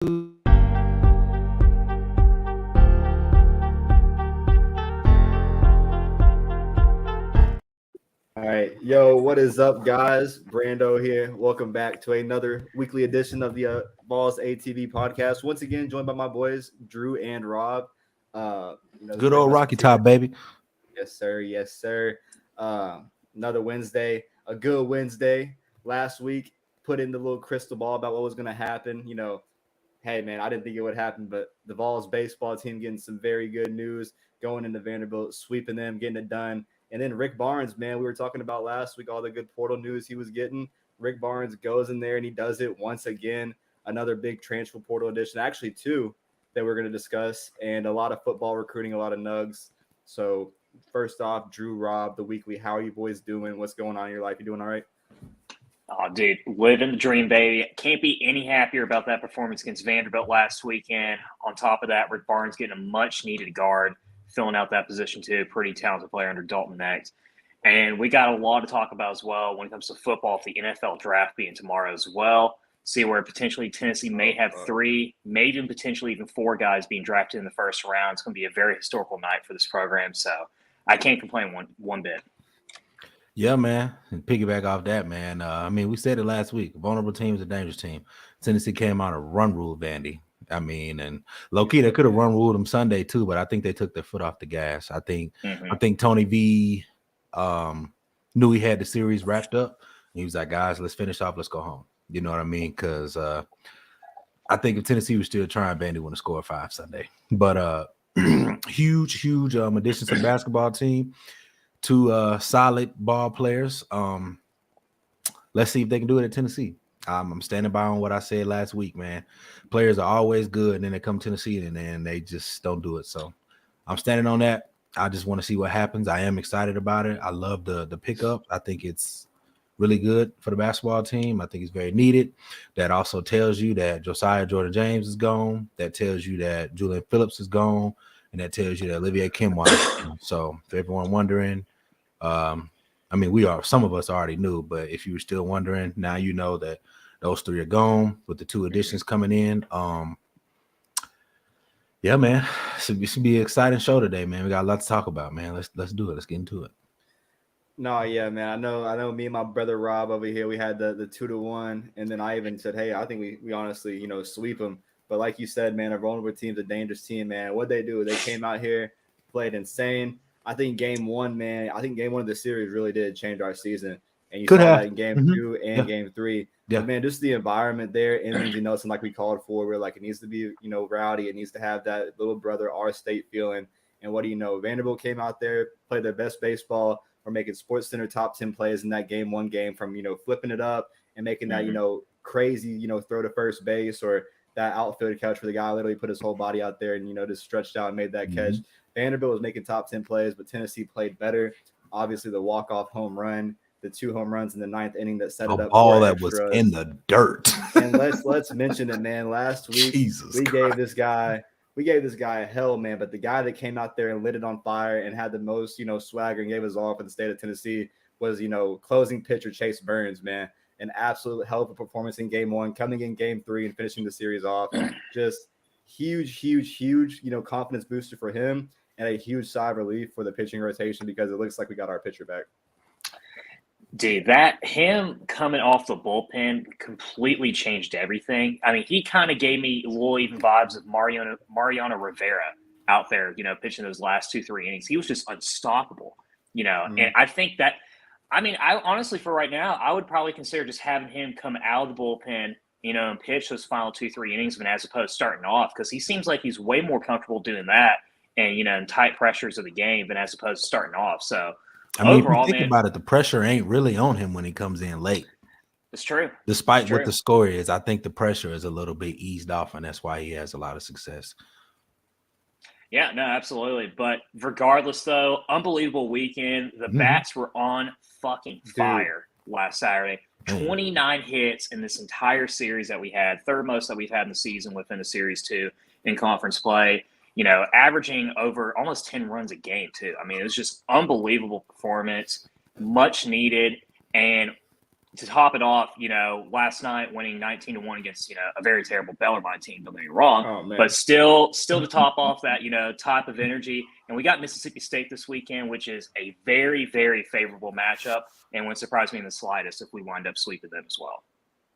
All right, yo, what is up, guys? Brando here. Welcome back to another weekly edition of the Vols ATB podcast. Once again, joined by my boys Drew and Rob. Good old Rocky Top, baby. Yes, sir. Yes, sir. Another Wednesday, a good Wednesday. Last week, put in the little crystal ball about what was going to happen. Hey, man, I didn't think it would happen, but the Vols baseball team getting some very good news, going into Vanderbilt, sweeping them, getting it done. And then Rick Barnes, man, we were talking about last week, all the good portal news he was getting. Rick Barnes goes in there and he does it once again. Another big transfer portal edition, actually two that we're going to discuss, and a lot of football recruiting, a lot of nugs. So first off, Drew, Rob, the weekly, how are you boys doing? What's going on in your life? You doing all right? Oh, dude, living the dream, baby. Can't be any happier about that performance against Vanderbilt last weekend. On top of that, Rick Barnes getting a much-needed guard, filling out that position too. Pretty talented player under Dalton Next. And we got a lot to talk about as well when it comes to football, with the NFL draft being tomorrow as well. See where potentially Tennessee may have three, maybe even potentially even four guys being drafted in the first round. It's going to be a very historical night for this program. So I can't complain one bit. Yeah, man. And piggyback off that, man. We said it last week. Vulnerable team is a dangerous team. Tennessee came out and run ruled Vandy. And low-key, they could have run ruled them Sunday too, but I think they took their foot off the gas. I think Tony V knew he had the series wrapped up. He was like, guys, let's finish off. Let's go home. You know what I mean? Because I think if Tennessee was still trying, Vandy wouldn't have scored 5 Sunday. But huge additions to the basketball team. 2 solid ball players. Let's see if they can do it at Tennessee. I'm standing by on what I said last week, man. Players are always good, and then they come to Tennessee, and then they just don't do it. So I'm standing on that. I just want to see what happens. I am excited about it. I love the pickup. I think it's really good for the basketball team. I think it's very needed. That also tells you that Josiah Jordan-James is gone. That tells you that Julian Phillips is gone. And that tells you that Olivier Kimwa is gone. So for everyone wondering, some of us already knew, but if you were still wondering, now you know that those 3 are gone with the 2 additions coming in. Yeah, man, it should be an exciting show today, man. We got a lot to talk about, man. Let's do it. Let's get into it. No, yeah, man. I know. Me and my brother Rob over here, we had the 2-1, and then I even said, hey, I think we honestly, sweep them. But like you said, man, a vulnerable team's a dangerous team, man. What they do, they came out here, played insane. I think game 1, man. I think game 1 of the series really did change our season, and you saw that in game 2 and game 3. Yeah, but man, just the environment there in Lindsey Nelson, like we called for, where like it needs to be, rowdy. It needs to have that little brother, our state feeling. And what do you know? Vanderbilt came out there, played their best baseball. We're making Sports Center top 10 plays in that game 1 game, from flipping it up and making that crazy throw to first base, or that outfield catch where the guy literally put his whole body out there and just stretched out and made that catch. Vanderbilt was making top 10 plays, but Tennessee played better. Obviously, the walk-off home run, the 2 home runs in the 9th inning that set it up. All that was in the dirt. And let's mention it, man. Last week, we gave this guy hell, man. But the guy that came out there and lit it on fire and had the most, swagger and gave us all for the state of Tennessee was, closing pitcher Chase Burns, man. An absolute hell of a performance in game 1, coming in game 3 and finishing the series off. Just huge, confidence booster for him, and a huge sigh of relief for the pitching rotation, because it looks like we got our pitcher back. Dude, that him coming off the bullpen completely changed everything. I mean, he kind of gave me little even vibes of Mariano Rivera out there, pitching those last 2-3 innings. He was just unstoppable, And I think that, I honestly, for right now, I would probably consider just having him come out of the bullpen, and pitch those final 2-3 innings, as opposed to starting off, because he seems like he's way more comfortable doing that and, in tight pressures of the game than as opposed to starting off. So, overall, if you think about it, the pressure ain't really on him when he comes in late. It's true. Despite what the score is, I think the pressure is a little bit eased off, and that's why he has a lot of success. Yeah, no, absolutely. But regardless, though, unbelievable weekend. The bats were on fucking fire last Saturday. 29 hits in this entire series that we had, 3rd most that we've had in the season within the series too in conference play. Averaging over almost 10 runs a game too. It was just unbelievable performance, much needed. And to top it off, last night winning 19-1 against, a very terrible Bellarmine team, don't get me wrong, Oh, man. but still to top off that, type of energy. And we got Mississippi State this weekend, which is a very, very favorable matchup and wouldn't surprise me in the slightest if we wind up sweeping them as well.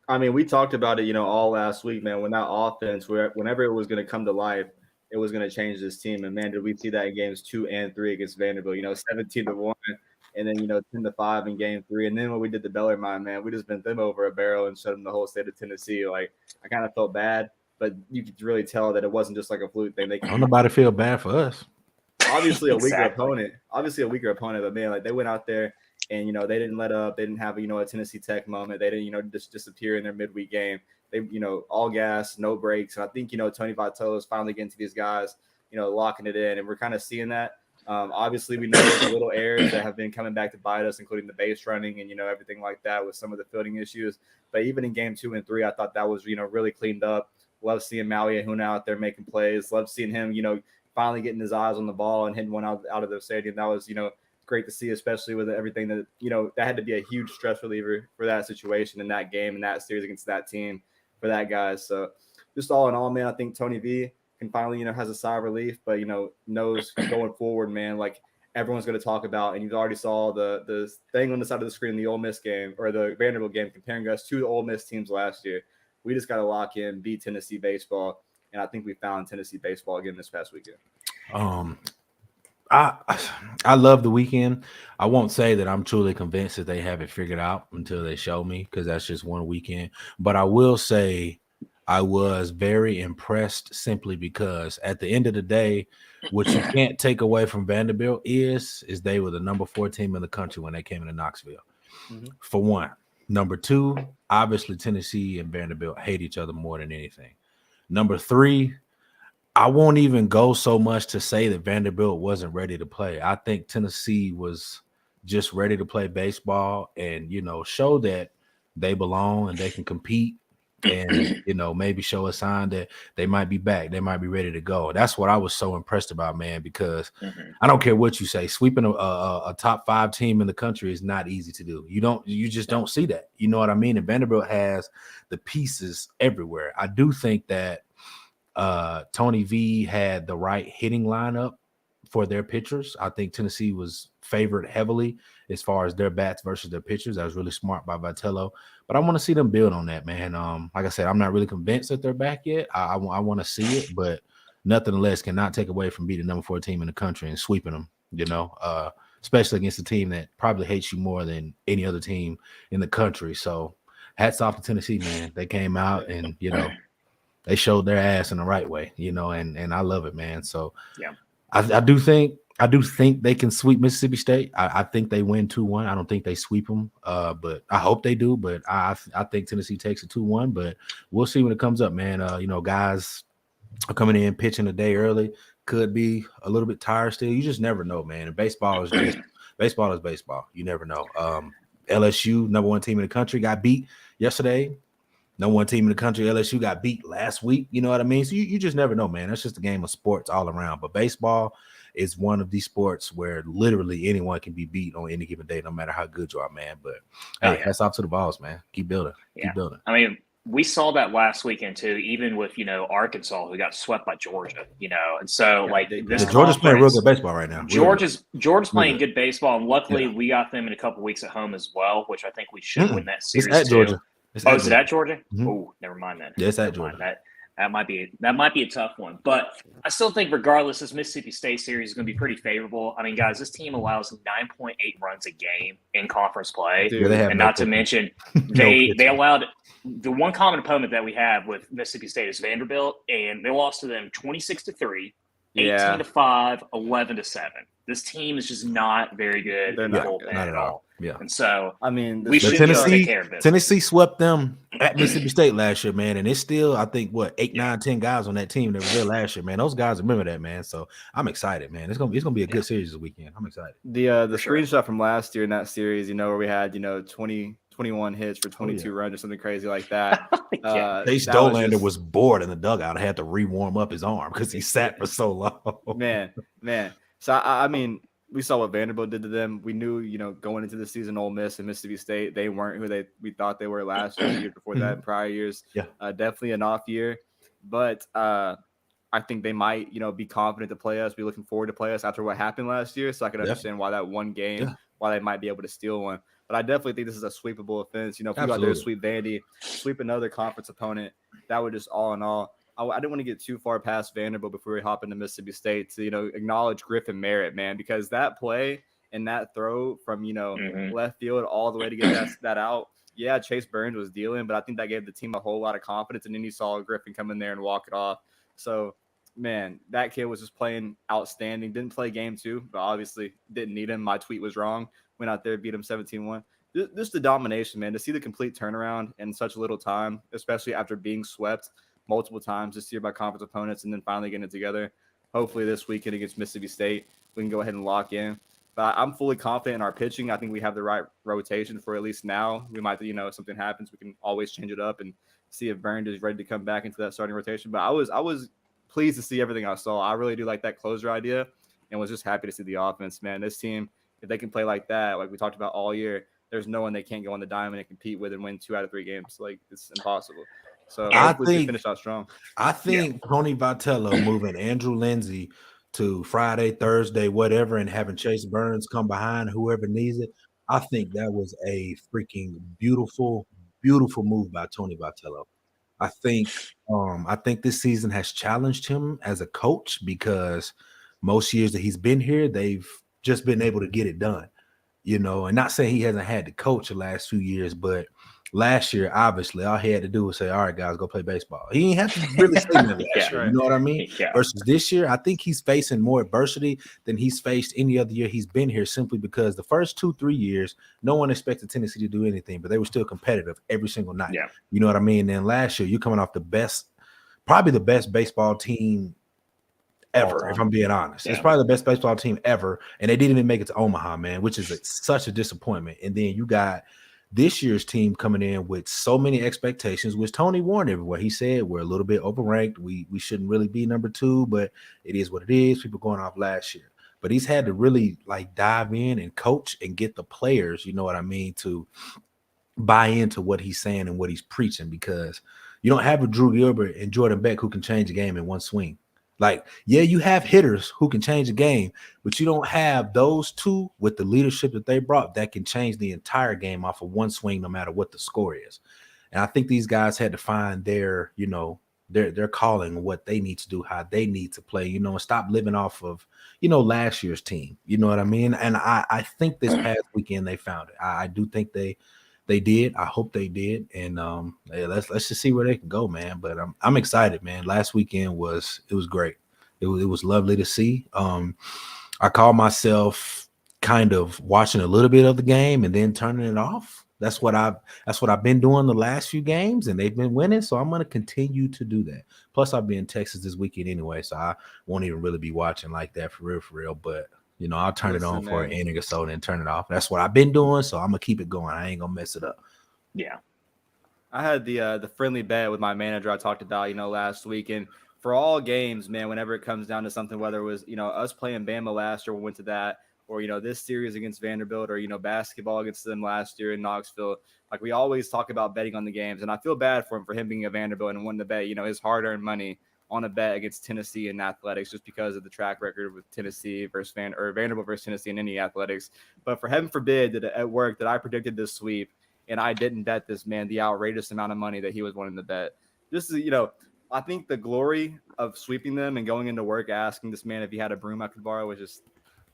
I mean, we talked about it, all last week, man, when that offense, whenever it was going to come to life, it was going to change this team. And, man, did we see that in games 2 and 3 against Vanderbilt, 17-1 and then, 10-5 in game 3. And then when we did the Bellarmine, man, we just bent them over a barrel and showed them the whole state of Tennessee. Like, I kind of felt bad, but you could really tell that it wasn't just like a fluke thing. Don't nobody feel bad for us. Obviously a weaker Exactly. opponent, but man, like they went out there and they didn't let up. They didn't have a Tennessee Tech moment. They didn't just disappear in their midweek game. They all gas, no breaks. And I think Tony Vitello is finally getting to these guys, locking it in, and we're kind of seeing that. Obviously, we know the little errors that have been coming back to bite us, including the base running and everything like that with some of the fielding issues. But even in game 2 and 3, I thought that was really cleaned up. Love seeing Maui Ahuna out there making plays. Love seeing him finally getting his eyes on the ball and hitting one out of the stadium. That was great to see, especially with everything that that had to be a huge stress reliever for that situation in that game and that series against that team for that guy. So just all in all, man, I think Tony V can finally has a sigh of relief, but knows going forward, man, like everyone's going to talk about, and you already saw the thing on the side of the screen, the Ole Miss game or the Vanderbilt game, comparing us to the Ole Miss teams last year. We just got to lock in, beat Tennessee baseball, and I think we found Tennessee baseball again this past weekend. I love the weekend. I won't say that I'm truly convinced that they have it figured out until they show me, because that's just one weekend. But I will say I was very impressed simply because at the end of the day, what you can't take away from Vanderbilt is they were the number 4 team in the country when they came into Knoxville. Mm-hmm. For one. Number 2, obviously Tennessee and Vanderbilt hate each other more than anything. Number 3, I won't even go so much to say that Vanderbilt wasn't ready to play. I think Tennessee was just ready to play baseball and, show that they belong and they can compete and, maybe show a sign that they might be back. They might be ready to go. That's what I was so impressed about, man, because I don't care what you say. Sweeping a top 5 team in the country is not easy to do. You just don't see that. You know what I mean? And Vanderbilt has the pieces everywhere. I do think that Tony V had the right hitting lineup for their pitchers. I think Tennessee was favored heavily as far as their bats versus their pitchers. That was really smart by Vitello. But I want to see them build on that, man. Like I said, I'm not really convinced that they're back yet. I want to see it, but nothing less cannot take away from beating the number 4 team in the country and sweeping them, especially against a team that probably hates you more than any other team in the country. So hats off to Tennessee, man. They came out and, they showed their ass in the right way, and I love it, man. So yeah, I do think they can sweep Mississippi State. I think they win 2-1. I don't think they sweep them, but I hope they do. But I think Tennessee takes it 2-1. But we'll see when it comes up, man. Guys are coming in pitching a day early. Could be a little bit tired still. You just never know, man. And baseball is baseball. You never know. LSU, number 1 team in the country, got beat yesterday. Number 1 team in the country, LSU, got beat last week. You know what I mean? So you just never know, man. That's just a game of sports all around. But baseball is one of these sports where literally anyone can be beat on any given day, no matter how good you are, man. But hey, hats off to the Vols, man. Keep building. Yeah. Keep building. I mean, we saw that last weekend too, even with Arkansas, who got swept by Georgia. And so Georgia's playing real good baseball right now. Georgia's playing good baseball, and luckily we got them in a couple weeks at home as well, which I think we should win that series it's at too. Georgia. Is it at Georgia? Mm-hmm. Oh, never mind then. Yeah, it's at Georgia. That might be a tough one, but I still think regardless, this Mississippi State series is going to be pretty favorable. I mean, guys, this team allows 9.8 runs a game in conference play, and not to mention they allowed the one common opponent that we have with Mississippi State is Vanderbilt, and they lost to them 26-3, 18-5, 11-7. This team is just not very good. They're not good, not at all. Yeah, and so I mean, we should take care of business. Tennessee swept them at Mississippi State last year, man, and it's still, I think, 8, 9, 10 guys on that team that were there last year, man. Those guys remember that, man. So I'm excited, man. It's gonna be a good series this weekend. I'm excited. The screenshot from last year in that series, where we had 21 hits for 22 runs or something crazy like that. Chase Dolander was bored in the dugout. I had to re-warm up his arm because he sat for so long. Man. So I mean, we saw what Vanderbilt did to them. We knew, going into the season, Ole Miss and Mississippi State, they weren't who we thought they were last year, the year before that, in prior years. Yeah. Definitely an off year, but I think they might, be confident to play us, be looking forward to play us after what happened last year. So I can understand why that one game, why they might be able to steal one. But I definitely think this is a sweepable offense. If we go out there, sweep Vandy, sweep another conference opponent, that would just all in all. I didn't want to get too far past Vanderbilt before we hop into Mississippi State to, acknowledge Griffin Merritt, man, because that play and that throw from, left field all the way to get that out. Yeah, Chase Burns was dealing, but I think that gave the team a whole lot of confidence. And then you saw Griffin come in there and walk it off. So, man, that kid was just playing outstanding. Didn't play game 2, but obviously didn't need him. My tweet was wrong. Went out there, beat him 17-1. Just the domination, man, to see the complete turnaround in such a little time, especially after being swept multiple times this year by conference opponents and then finally getting it together. Hopefully this weekend against Mississippi State, we can go ahead and lock in. But I'm fully confident in our pitching. I think we have the right rotation for at least now. We might, if something happens, we can always change it up and see if Burns is ready to come back into that starting rotation. But I was pleased to see everything I saw. I really do like that closer idea and was just happy to see the offense, man. This team, if they can play like that, like we talked about all year, there's no one they can't go on the diamond and compete with and win 2 out of 3 games. Like, it's impossible. So I hopefully we finish out strong. I think Tony Vitello moving Andrew Lindsay to Friday, Thursday, whatever, and having Chase Burns come behind whoever needs it. I think that was a freaking beautiful, beautiful move by Tony Vitello. I think this season has challenged him as a coach because most years that he's been here, they've just been able to get it done, and not saying he hasn't had to coach the last few years, but last year, obviously, all he had to do was say, all right, guys, go play baseball. He didn't have to really say that last year. You know what I mean? Yeah. Versus this year, I think he's facing more adversity than he's faced any other year he's been here, simply because the first 2-3 years, no one expected Tennessee to do anything, but they were still competitive every single night. Yeah. You know what I mean? And then last year, you're coming off probably the best baseball team ever, if I'm being honest. It's probably the best baseball team ever, and they didn't even make it to Omaha, man, which is such a disappointment. And then you got this year's team coming in with so many expectations, which Tony warned everywhere. He said we're a little bit overranked. We shouldn't really be number 2, but it is what it is. People going off last year. But he's had to really dive in and coach and get the players, you know what I mean, to buy into what he's saying and what he's preaching, because you don't have a Drew Gilbert and Jordan Beck who can change a game in one swing. You have hitters who can change a game, but you don't have those two with the leadership that they brought that can change the entire game off of one swing, no matter what the score is. And I think these guys had to find their calling, what they need to do, how they need to play, and stop living off of, last year's team. You know what I mean? And I think this past weekend they found it. I do think they did. I hope they did. And let's just see where they can go, man. But I'm excited, man. Last weekend was great. It was lovely to see. I call myself kind of watching a little bit of the game and then turning it off. That's what I've been doing the last few games, and they've been winning. So I'm going to continue to do that. Plus, I'll be in Texas this weekend anyway, so I won't even really be watching like that for real. But I'll turn it on for an inning or so and then turn it off. That's what I've been doing, so I'm gonna keep it going. I ain't gonna mess it up. Yeah. I had the friendly bet with my manager I talked about, last week. And for all games, man, whenever it comes down to something, whether it was, us playing Bama last year, we went to that, or, this series against Vanderbilt, or, basketball against them last year in Knoxville, we always talk about betting on the games. And I feel bad for him being a Vanderbilt and wanting to bet, his hard-earned money on a bet against Tennessee in athletics, just because of the track record with Tennessee versus Vanderbilt versus Tennessee in any athletics. But for heaven forbid that at work that I predicted this sweep and I didn't bet this, man, the outrageous amount of money that he was wanting to bet. Just, I think the glory of sweeping them and going into work asking this man if he had a broom I could borrow was just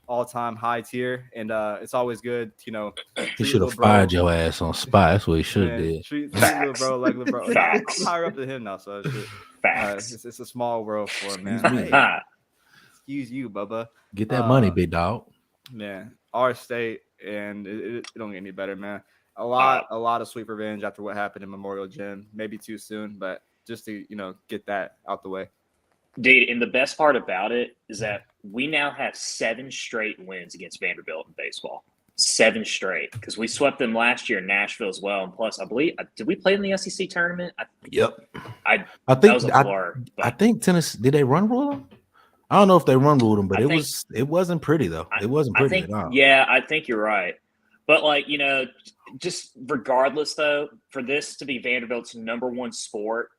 all-time high tier. And it's always good, He should have fired your ass on spot. That's what he should have did. Treat little bro like little bro. I'm higher up than him now, so it's a small world for him, man. Excuse you, Bubba. Get that money, big dog. Man, our state, and it don't get any better, man. A lot of sweet revenge after what happened in Memorial Gym. Maybe too soon, but just to get that out the way. Dude, and the best part about it is that we now have 7 straight wins against Vanderbilt in baseball. 7 straight, because we swept them last year in Nashville as well. And plus, I believe, did we play in the SEC tournament? Yep. I think that was a blur. I think Tennessee, did they run rule them? I don't know if they run ruled them, but I it think- wasn't pretty though. It wasn't I pretty think, at all. yeah, I think you're right. But like, just regardless though, for this to be Vanderbilt's number one sport,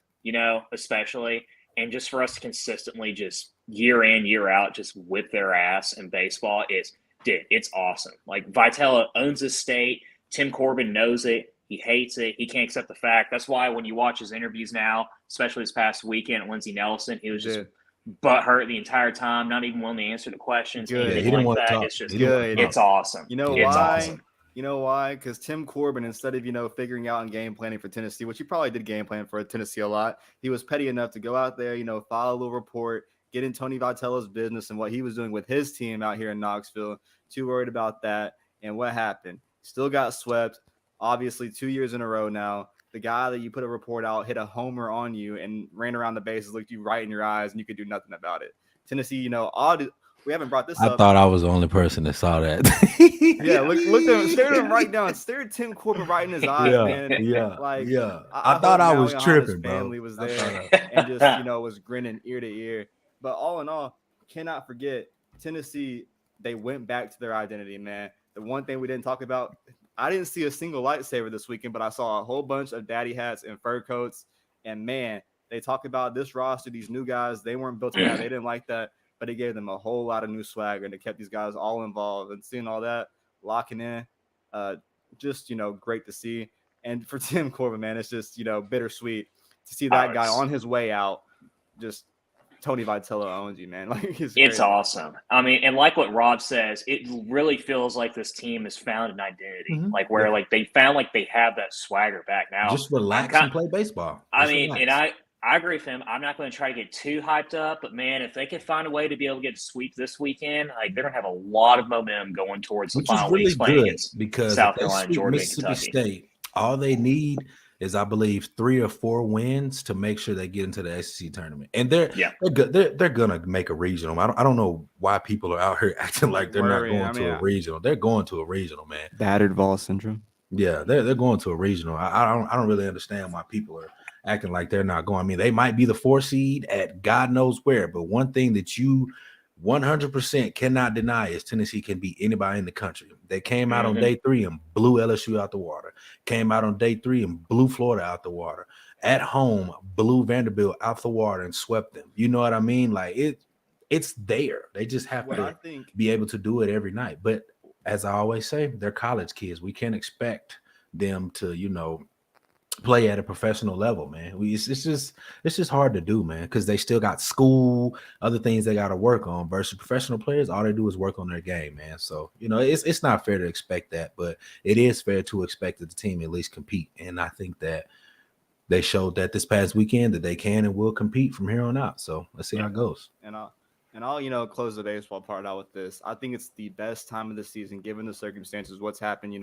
especially, and just for us to consistently just year in, year out, just whip their ass in baseball, it's awesome. Like Vitello owns his state. Tim Corbin knows it. He hates it. He can't accept the fact. That's why when you watch his interviews now, especially this past weekend at Lindsey Nelson, he was just butthurt the entire time, not even willing to answer the questions. Good. Anything He didn't like want to that. talk. It's just He didn't want to good. it's awesome. You know It's why? awesome. You know why? Because Tim Corbin, instead of figuring out and game planning for Tennessee, which he probably did game plan for Tennessee a lot, he was petty enough to go out there, file a little report, get in Tony Vitello's business and what he was doing with his team out here in Knoxville. Too worried about that. And what happened? Still got swept. Obviously, 2 years in a row now. The guy that you put a report out hit a homer on you and ran around the bases, looked you right in your eyes, and you could do nothing about it. Tennessee, we haven't brought this up. I thought I was the only person that saw that. Yeah, look at him, stare at him right down, stare at Tim Corbin right in his eyes, man. I thought I was Maui tripping, Hana's bro. family was there and just was grinning ear to ear. But all in all, cannot forget Tennessee. They went back to their identity, man. The one thing we didn't talk about, I didn't see a single lightsaber this weekend, but I saw a whole bunch of daddy hats and fur coats. And man, they talk about this roster, these new guys. They weren't built for that. They didn't like that. But it gave them a whole lot of new swagger, and it kept these guys all involved. And seeing all that, locking in, just great to see. And for Tim Corbin, man, it's just bittersweet to see that guy on his way out. Just Tony Vitello owns you, man. Like it's awesome. I mean, and like what Rob says, it really feels like this team has found an identity, like where like they found like they have that swagger back now. Just relax and play baseball. And I agree with him. I'm not going to try to get too hyped up, but man, if they can find a way to be able to get a sweep this weekend, like they're going to have a lot of momentum going towards the final weeks playing against because South Carolina, Georgia, Mississippi and Kentucky. State. All they need is, I believe, 3 or 4 wins to make sure they get into the SEC tournament, and they're good. They're gonna make a regional. I don't know why people are out here acting like they're not going to a regional. They're going to a regional, man. Battered Vols syndrome. Yeah, they're going to a regional. I don't really understand why people are acting like they're not going. I mean, they might be the 4 seed at God knows where, but one thing that you 100% cannot deny is Tennessee can beat anybody in the country. They came out on day 3 and blew LSU out the water. Came out on day 3 and blew Florida out the water. At home, blew Vanderbilt out the water and swept them. You know what I mean? Like it's there. They just have to be able to do it every night. But as I always say, they're college kids. We can't expect them to, play at a professional level, man. It's just hard to do, man, because they still got school, other things they got to work on. Versus professional players, all they do is work on their game, man. So it's not fair to expect that, but it is fair to expect that the team at least compete. And I think that they showed that this past weekend that they can and will compete from here on out. So let's see how it goes. And I'll close the baseball part out with this. I think it's the best time of the season, given the circumstances, what's happened,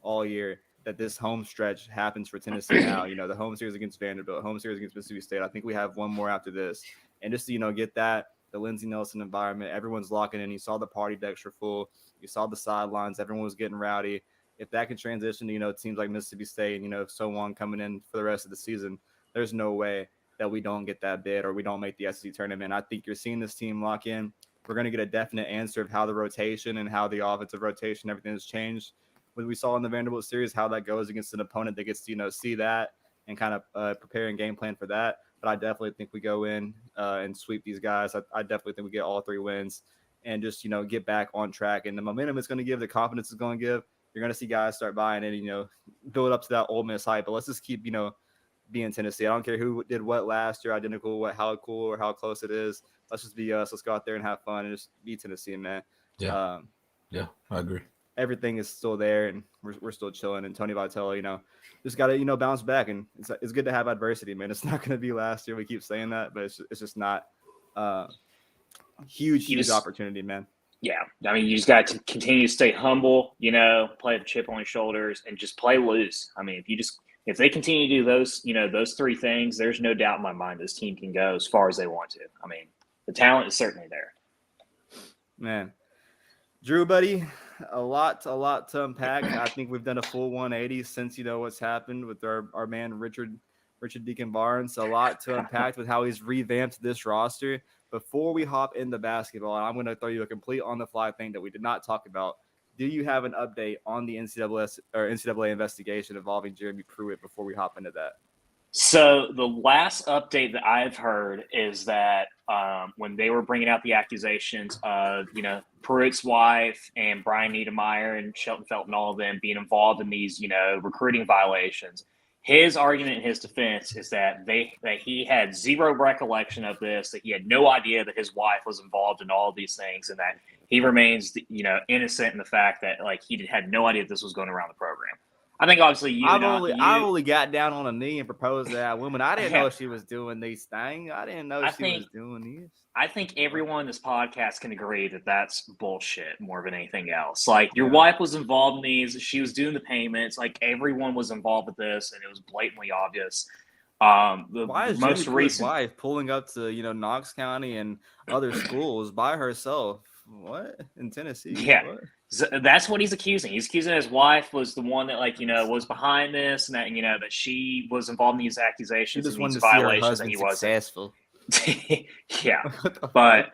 all year, that this home stretch happens for Tennessee now. The home series against Vanderbilt, home series against Mississippi State. I think we have one more after this. And just to, get that, the Lindsey Nelson environment, everyone's locking in. You saw the party decks were full. You saw the sidelines. Everyone was getting rowdy. If that can transition to, teams like Mississippi State and, so on coming in for the rest of the season, there's no way that we don't get that bid or we don't make the SEC tournament. I think you're seeing this team lock in. We're going to get a definite answer of how the rotation and how the offensive rotation, everything has changed. When we saw in the Vanderbilt series, how that goes against an opponent that gets to, see that and kind of prepare and game plan for that. But I definitely think we go in and sweep these guys. I definitely think we get all 3 wins and just, get back on track. And the momentum it's going to give, the confidence it's going to give, you're going to see guys start buying in, build up to that Ole Miss hype. But let's just keep, being Tennessee. I don't care who did what last year, identical, how cool or how close it is. Let's just be us. Let's go out there and have fun and just be Tennessee, man. Yeah, I agree. Everything is still there, and we're still chilling. And Tony Vitello, just got to bounce back. And it's good to have adversity, man. It's not going to be last year. We keep saying that, but it's just not huge opportunity, man. Yeah, I mean, you just got to continue to stay humble. Play the chip on your shoulders, and just play loose. I mean, if they continue to do those, those 3 things, there's no doubt in my mind this team can go as far as they want to. I mean, the talent is certainly there. Man, Drew, buddy. A lot to unpack. I think we've done a full 180 since what's happened with our man Richard Richard Deacon Barnes. A lot to unpack with how he's revamped this roster. Before we hop into basketball, I'm going to throw you a complete on-the-fly thing that we did not talk about. Do you have an update on the NCAA investigation involving Jeremy Pruitt before we hop into that? So the last update that I've heard is that when they were bringing out the accusations of, Pruitt's wife and Brian Niedermeyer and Shelton Felt and all of them being involved in these, recruiting violations, his argument in his defense is that he had zero recollection of this, that he had no idea that his wife was involved in all of these things, and that he remains, innocent in the fact that he had no idea this was going around the program. I think obviously I only got down on a knee and proposed to that woman. I didn't know she was doing these things. I didn't know she was doing these. I think everyone in this podcast can agree that that's bullshit more than anything else. Your Yeah. wife was involved in these. She was doing the payments. Everyone was involved with this, and it was blatantly obvious. Why is most Jimmy recent wife pulling up to Knox County and other schools by herself? What in Tennessee? Yeah. What? That's what he's accusing. He's accusing his wife was the one that was behind this, and that that she was involved in these accusations and these violations, and he wasn't. Successful. Yeah, but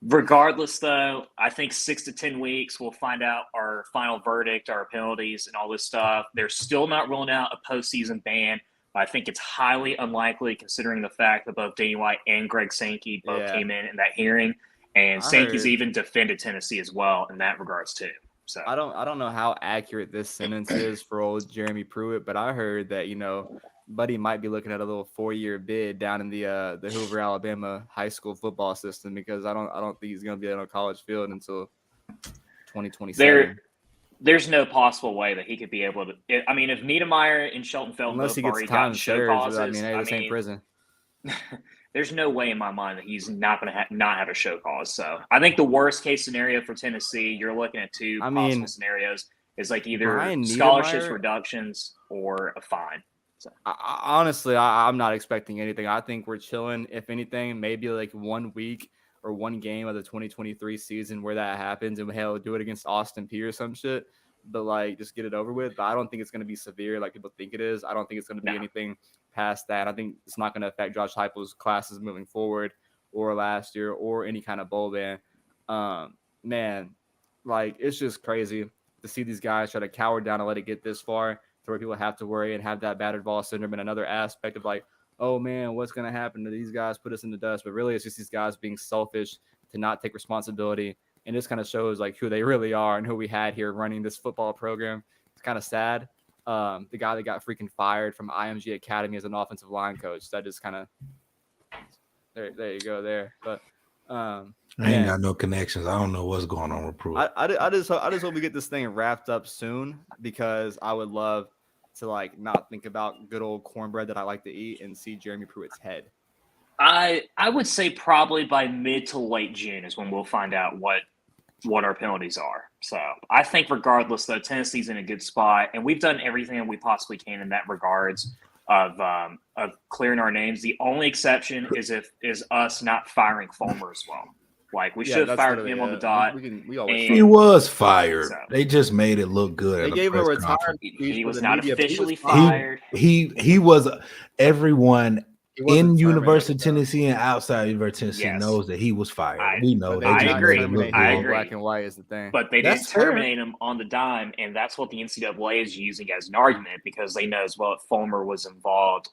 regardless, though, I think 6 to 10 weeks we'll find out our final verdict, our penalties, and all this stuff. They're still not ruling out a postseason ban. I think it's highly unlikely, considering the fact that both Danny White and Greg Sankey both came in that hearing. And Sankey's even defended Tennessee as well in that regards too. So I don't know how accurate this sentence is for old Jeremy Pruitt, but I heard that Buddy might be looking at a little 4-year bid down in the Hoover, Alabama high school football system, because I don't think he's going to be on a college field until 2027. There's no possible way that he could be able to. I mean, if Niedermeyer and Shelton Felt unless he gets time served, the same prison. There's no way in my mind that he's not going to not have a show cause. So I think the worst case scenario for Tennessee, you're looking at two possible scenarios, is either scholarships reductions or a fine. So honestly, I'm not expecting anything. I think we're chilling. If anything, maybe 1 week or one game of the 2023 season where that happens, and hell, do it against Austin Peay or some shit. But just get it over with. But I don't think it's going to be severe like people think it is. I don't think it's going to be anything past that. I think it's not going to affect Josh Heupel's classes moving forward, or last year, or any kind of bowl ban. Man, it's just crazy to see these guys try to cower down and let it get this far to where people have to worry and have that battered ball syndrome, and another aspect of oh man, what's going to happen to these guys, put us in the dust. But really, it's just these guys being selfish to not take responsibility. And this kind of shows who they really are and who we had here running this football program. It's kind of sad. The guy that got freaking fired from IMG Academy as an offensive line coach. That just kind of there you go there. But I ain't got no connections. I don't know what's going on with Pruitt. I just hope we get this thing wrapped up soon, because I would love to not think about good old cornbread that I like to eat and see Jeremy Pruitt's head. I would say probably by mid to late June is when we'll find out what our penalties are. So I think regardless, though, Tennessee's in a good spot, and we've done everything that we possibly can in that regards of clearing our names. The only exception is us not firing Fulmer as well. We should have fired him on the dot. He was fired. So, they just made it look good. They gave him a retirement. He was not officially fired. He was everyone in University of Tennessee and outside University of Tennessee knows that he was fired. We know. I agree. Black and white is the thing. But they didn't terminate him on the dime, and that's what the NCAA is using as an argument, because they know as well that Fulmer was involved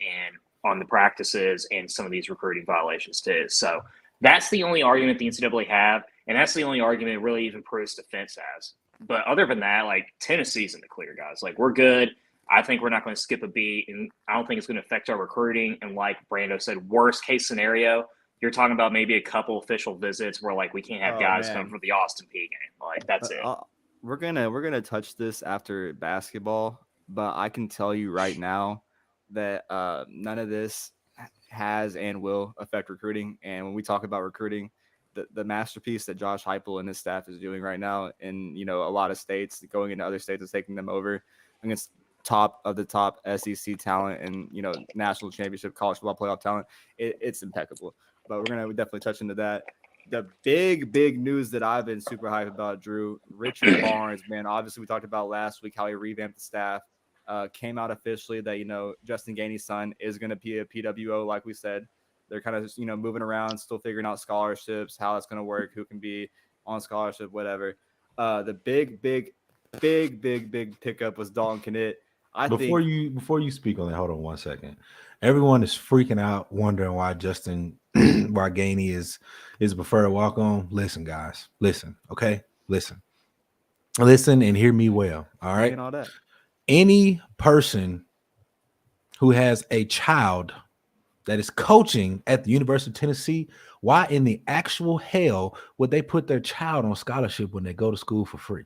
on the practices and some of these recruiting violations too. So that's the only argument the NCAA have, and that's the only argument really even Pruitt's defense has. But other than that, Tennessee's in the clear, guys. We're good. I think we're not going to skip a beat, and I don't think it's going to affect our recruiting. And like Brando said, worst case scenario, you're talking about maybe a couple official visits where we can't have guys come for the Austin Peay game. That's it. We're gonna touch this after basketball, but I can tell you right now that none of this has and will affect recruiting. And when we talk about recruiting, the masterpiece that Josh Heupel and his staff is doing right now in a lot of states, going into other states and taking them over against top of the top SEC talent and national championship college football playoff talent, it's impeccable. But we're gonna definitely touch into that. The big news that I've been super hyped about, Drew, Richard Barnes, man. Obviously, we talked about last week how he revamped the staff. came out officially that Justin Gainey's son is going to be a PWO, like we said. They're kind of just moving around, still figuring out scholarships, how it's going to work, who can be on scholarship, whatever. The big pickup was Dalton Knecht. Before you speak on that, hold on 1 second. Everyone is freaking out, wondering why why Gainey is preferred walk on. Listen, guys, listen, okay, listen and hear me well. All right, all that. Any person who has a child that is coaching at the University of Tennessee, why in the actual hell would they put their child on scholarship when they go to school for free?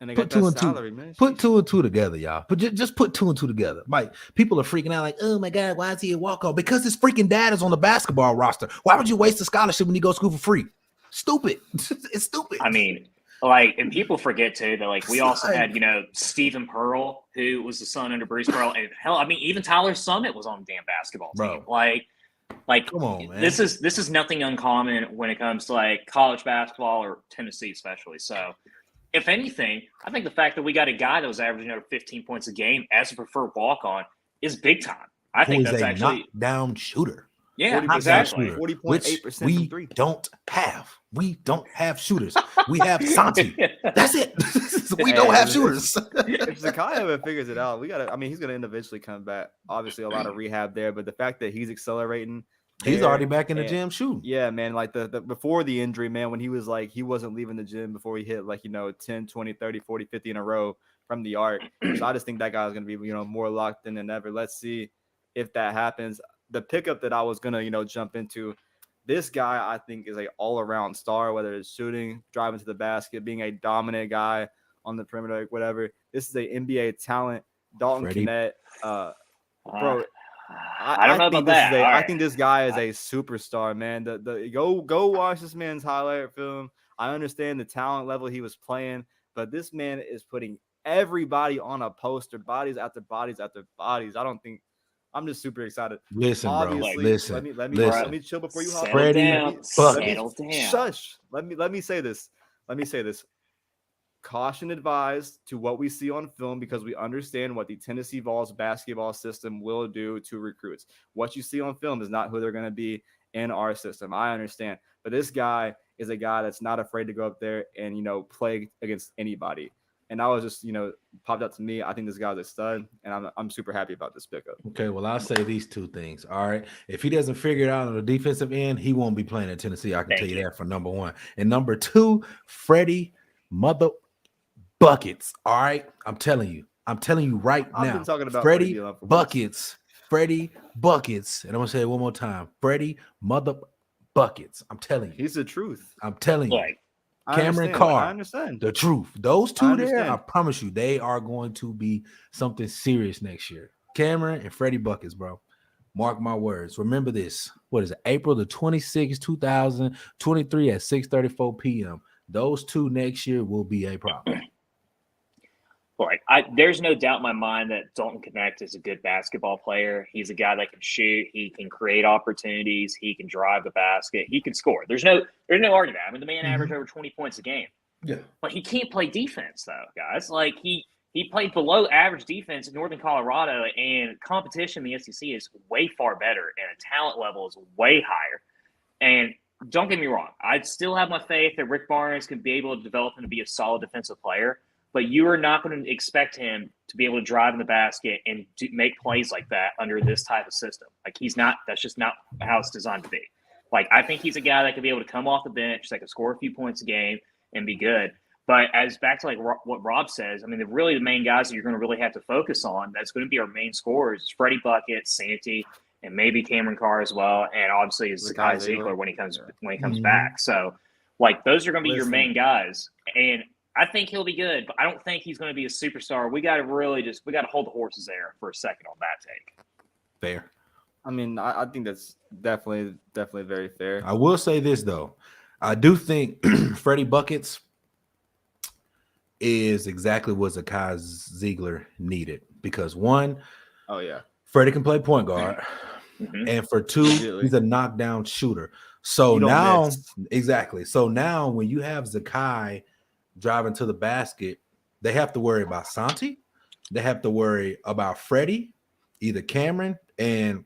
And they got that salary, man. Put two and two together, y'all. But just put 2 and 2 together. Like, people are freaking out, like, oh my God, why is he a walk-on? Because his freaking dad is on the basketball roster. Why would you waste a scholarship when you go to school for free? Stupid. It's stupid. I mean, like, and people forget too that, like, we also had, Stephen Pearl, who was the son under Bruce Pearl, and hell, I mean, even Tyler Summit was on the damn basketball team. Bro. Like, come on, man. This is nothing uncommon when it comes to like college basketball or Tennessee especially. So, if anything, I think the fact that we got a guy that was averaging over 15 points a game as a preferred walk-on is big time. I think that's actually knockdown shooter. Yeah, exactly. 40.8% we from 3. don't have. We don't have shooters. We have Santi. That's it. We don't have shooters. If Zakai ever figures it out, he's gonna eventually come back. Obviously, a lot of rehab there, but the fact that he's accelerating. He's already back in the gym shooting. Yeah, man. Like the before the injury, man, when he was like, he wasn't leaving the gym before he hit 10, 20, 30, 40, 50 in a row from the arc. So I just think that guy's going to be, more locked in than ever. Let's see if that happens. The pickup that I was going to, jump into, this guy, I think, is a all-around star, whether it's shooting, driving to the basket, being a dominant guy on the perimeter, whatever. This is a NBA talent, Dalton Knecht. Bro, I don't know about that. I think this guy is a superstar, man. Go watch this man's highlight film. I understand the talent level he was playing, but this man is putting everybody on a poster, bodies after bodies after bodies. I'm just super excited. Listen, obviously, bro. Let me chill before you hop. Settle down. Shush. Let me say this. Caution advised to what we see on film, because we understand what the Tennessee Vols basketball system will do to recruits. What you see on film is not who they're going to be in our system. I understand. But this guy is a guy that's not afraid to go up there and, play against anybody. And that was just, popped up to me. I think this guy's a stud, and I'm super happy about this pickup. Okay, well, I'll say these 2 things. All right. If he doesn't figure it out on the defensive end, he won't be playing in Tennessee. I can tell you that for number 1. And number 2, Freddie Mother Buckets. All right. I'm telling you right now. I've been talking about Freddie Buckets. Freddie Buckets. And I'm going to say it one more time. Freddie Mother Buckets. I'm telling you. He's the truth. I'm telling you. Like, Cameron Carr. I understand. The truth. Those 2 there, I promise you, they are going to be something serious next year. Cameron and Freddie Buckets, bro. Mark my words. Remember this. What is it? April the 26th, 2023 at 6:34 p.m. Those 2 next year will be a problem. Like, there's no doubt in my mind that Dalton Knecht is a good basketball player. He's a guy that can shoot. He can create opportunities. He can drive the basket. He can score. There's no argument. I mean, the man averaged over 20 points a game. Yeah. But he can't play defense, though, guys. Like, he played below average defense in Northern Colorado, and competition in the SEC is way far better, and the talent level is way higher. And don't get me wrong. I still have my faith that Rick Barnes can be able to develop him to be a solid defensive player. But you are not going to expect him to be able to drive in the basket and make plays like that under this type of system. Like, he's not. That's just not how it's designed to be. Like, I think he's a guy that can be able to come off the bench, that can score a few points a game and be good. But as back to like what Rob says, I mean, the main guys that you're going to really have to focus on, that's going to be our main scorers, is Freddie Bucket, Santi, and maybe Cameron Carr as well, and obviously is Zakai Ziegler when he comes back. So, like, those are going to be your main guys, and I think he'll be good, but I don't think he's going to be a superstar. We got to hold the horses there for a second on that take. Fair. I mean, I think that's definitely very fair. I will say this, though. I do think Freddie Buckets is exactly what Zakai Ziegler needed, because 1, Freddie can play point guard, and for 2, he's a knockdown shooter. So now, So now when you have Zakai driving to the basket, they have to worry about Santi, they have to worry about Freddie, either Cameron, and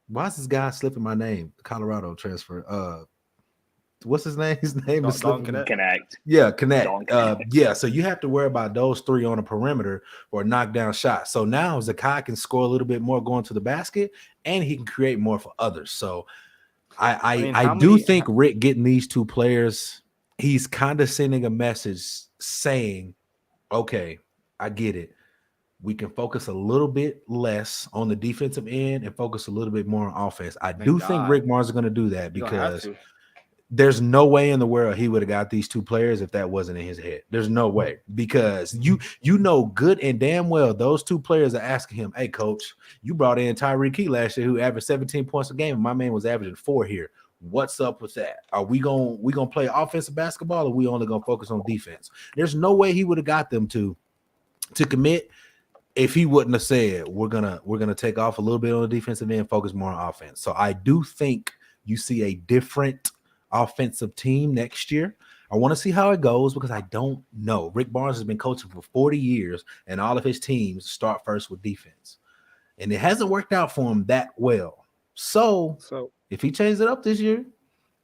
why is this guy slipping my name? Colorado transfer. What's his name? His name is Dalton slipping. Connect. Yeah, Connect. Dalton Connect. Yeah, so you have to worry about those three on the perimeter for a knockdown shot. So now Zakai can score a little bit more going to the basket, and he can create more for others. So I do think Rick getting these two players, he's kind of sending a message saying, okay, I get it. We can focus a little bit less on the defensive end and focus a little bit more on offense. I do think Rick Mars is going to do that because there's no way in the world he would have got these two players if that wasn't in his head. There's no way, because you know good and damn well those two players are asking him, hey, coach, you brought in Tyreek Key last year who averaged 17 points a game, and my man was averaging 4 here. What's up with that? Are we gonna play offensive basketball, or are we only gonna focus on defense? There's no way he would have got them to commit if he wouldn't have said we're gonna take off a little bit on the defensive end, focus more on offense. So I do think you see a different offensive team next year. I want to see how it goes because I don't know. Rick Barnes has been coaching for 40 years, and all of his teams start first with defense, and it hasn't worked out for him that well. So if he changes it up this year,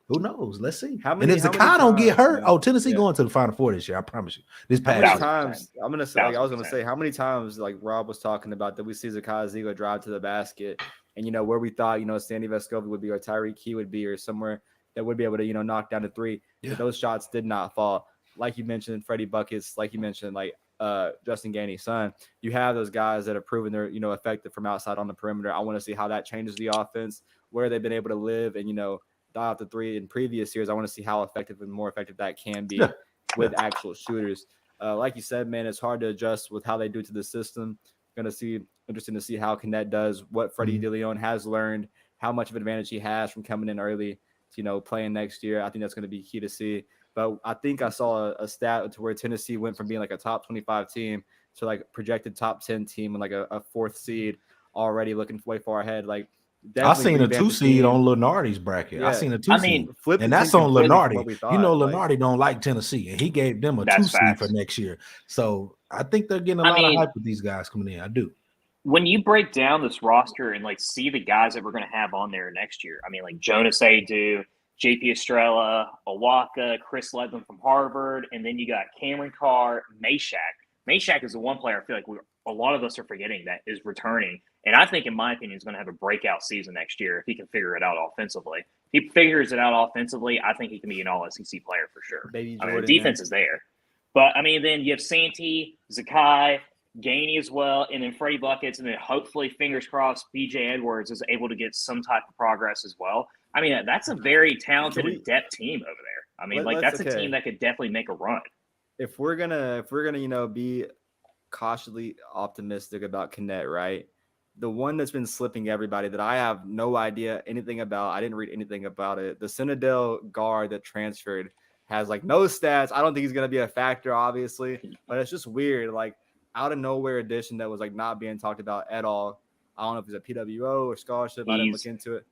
who knows? Let's see. And if Zakai don't get hurt, Tennessee going to the Final Four this year. I promise you. This past times I'm gonna say, I was gonna say, how many times, like Rob was talking about, that we see Zakai Ziegler drive to the basket, and where we thought Sandy Vescovi would be, or Tyreek Key would be, or somewhere that would be able to knock down a three. Yeah. Those shots did not fall. Like you mentioned, Freddie buckets. Like you mentioned, like Justin Gainey's son. You have those guys that have proven they're effective from outside on the perimeter. I want to see how that changes the offense, where they've been able to live and dial out the three in previous years. I want to see how effective and more effective that can be with actual shooters. Like you said, man, it's hard to adjust with how they do to the system. Interesting to see how Connect does, what Freddie DeLeon has learned, how much of an advantage he has from coming in early to playing next year. I think that's going to be key to see. But I think I saw a stat to where Tennessee went from being like a top 25 team to like projected top 10 team and like a 4th seed already, looking way far ahead. Like, I seen a 2 seed on Lenardi's bracket. Yeah. I seen a 2 seed, and that's on Lenardi. Lenardi don't like Tennessee, and he gave them a 2 seed for next year. So I think they're getting a lot of hype with these guys coming in. I do. When you break down this roster and like see the guys that we're going to have on there next year, I mean, like Jonas Adu, JP Estrella, Awaka, Chris Ledlum from Harvard, and then you got Cameron Carr, Meshack. Meshack is the one player I feel like a lot of us are forgetting that is returning. And I think, in my opinion, he's going to have a breakout season next year if he can figure it out offensively. If he figures it out offensively, I think he can be an all-SEC player for sure. The defense is there. But, I mean, then you have Santee, Zakai, Gainey as well, and then Freddie Buckets, and then hopefully, fingers crossed, BJ Edwards is able to get some type of progress as well. I mean, that's a very talented and depth team over there. I mean, that's a team that could definitely make a run. If we're gonna be cautiously optimistic about Connect, right? The one that's been slipping everybody that I have no idea anything about, I didn't read anything about it. The Citadel guard that transferred has like no stats. I don't think he's gonna be a factor, obviously, but it's just weird, like out of nowhere addition that was like not being talked about at all. I don't know if it's a PWO or scholarship. I didn't look into it.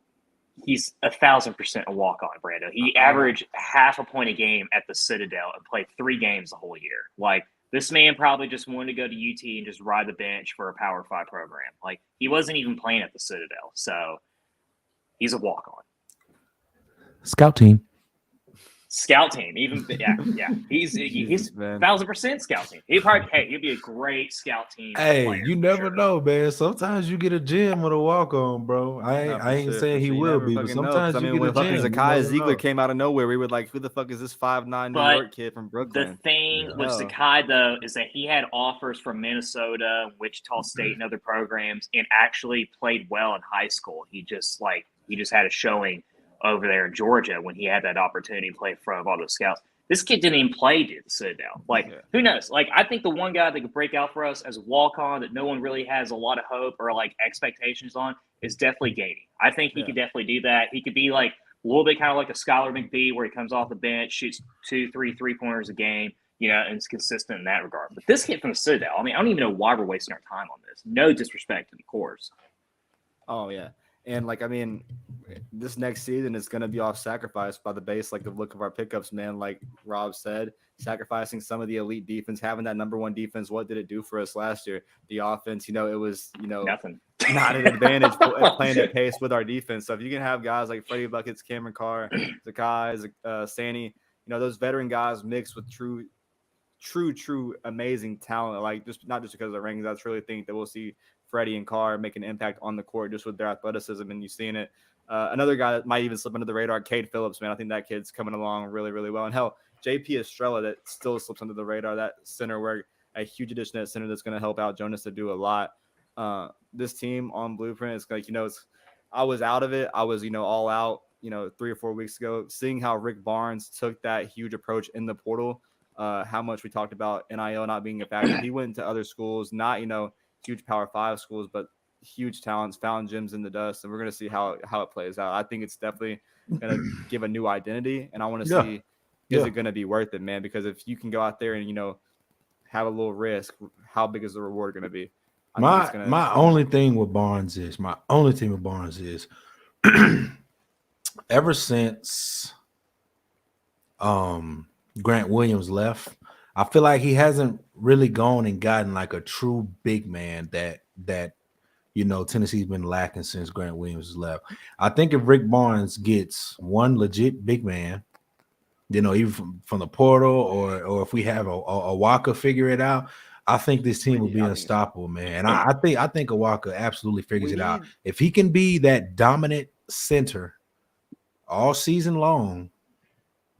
He's 1,000% a walk-on, Brando. He averaged half a point a game at the Citadel and played 3 games the whole year. Like, this man probably just wanted to go to UT and just ride the bench for a Power 5 program. Like, he wasn't even playing at the Citadel. So, he's a walk-on. Scout team. Scout team, even he's 1,000% scout team. He'd be a great scout team. Hey, you never know, man. Sometimes you get a gem with a walk on, bro. I ain't saying he will be, but sometimes you get a gem. Zakai Ziegler came out of nowhere. We were like, who the fuck is this 5'9" New York kid from Brooklyn? The thing with Zakai though is that he had offers from Minnesota, Wichita State, and other programs, and actually played well in high school. He just had a showing over there in Georgia when he had that opportunity to play in front of all those scouts. This kid didn't even play at the Citadel. Who knows? Like, I think the one guy that could break out for us as a walk-on that no one really has a lot of hope or like expectations on is definitely Gainey. I think he could definitely do that. He could be like a little bit kind of like a Skylar McBee where he comes off the bench, shoots 2-3 3-pointers a game, and is consistent in that regard. But this kid from the Citadel, I mean, I don't even know why we're wasting our time on this. No disrespect to the course. Oh, yeah. And like, I mean, this next season is going to be off sacrifice by the base, like the look of our pickups, man. Like Rob said, sacrificing some of the elite defense, having that number one defense. What did it do for us last year? The offense, it was, Nothing. not an advantage playing at pace with our defense. So if you can have guys like Freddie Buckets, Cameron Carr, Zakai, Sani, those veteran guys mixed with true amazing talent, like just not just because of the rings. I truly think that we'll see Freddie and Carr make an impact on the court just with their athleticism, and you've seen it. Another guy that might even slip under the radar, Cade Phillips, man. I think that kid's coming along really, really well. And hell, JP Estrella, that still slips under the radar, that center, where a huge addition at center that's going to help out Jonas to do a lot. This team on Blueprint is like, I was out of it. I was, all out, 3 or 4 weeks ago, seeing how Rick Barnes took that huge approach in the portal, how much we talked about NIL not being a factor. He went into other schools, not, huge Power 5 schools, but huge talents, found gems in the dust, and we're going to see how it plays out. I think it's definitely going to give a new identity, and I want to see, is it going to be worth it, man? Because if you can go out there and, have a little risk, how big is the reward going to be? My only thing with Barnes is ever since Grant Williams left, I feel like he hasn't really gone and gotten like a true big man that Tennessee's been lacking since Grant Williams has left. I think if Rick Barnes gets one legit big man, even from the portal, or if we have a Walker figure it out, I think this team will be unstoppable, man. And I think Awaka absolutely figures it out. If he can be that dominant center all season long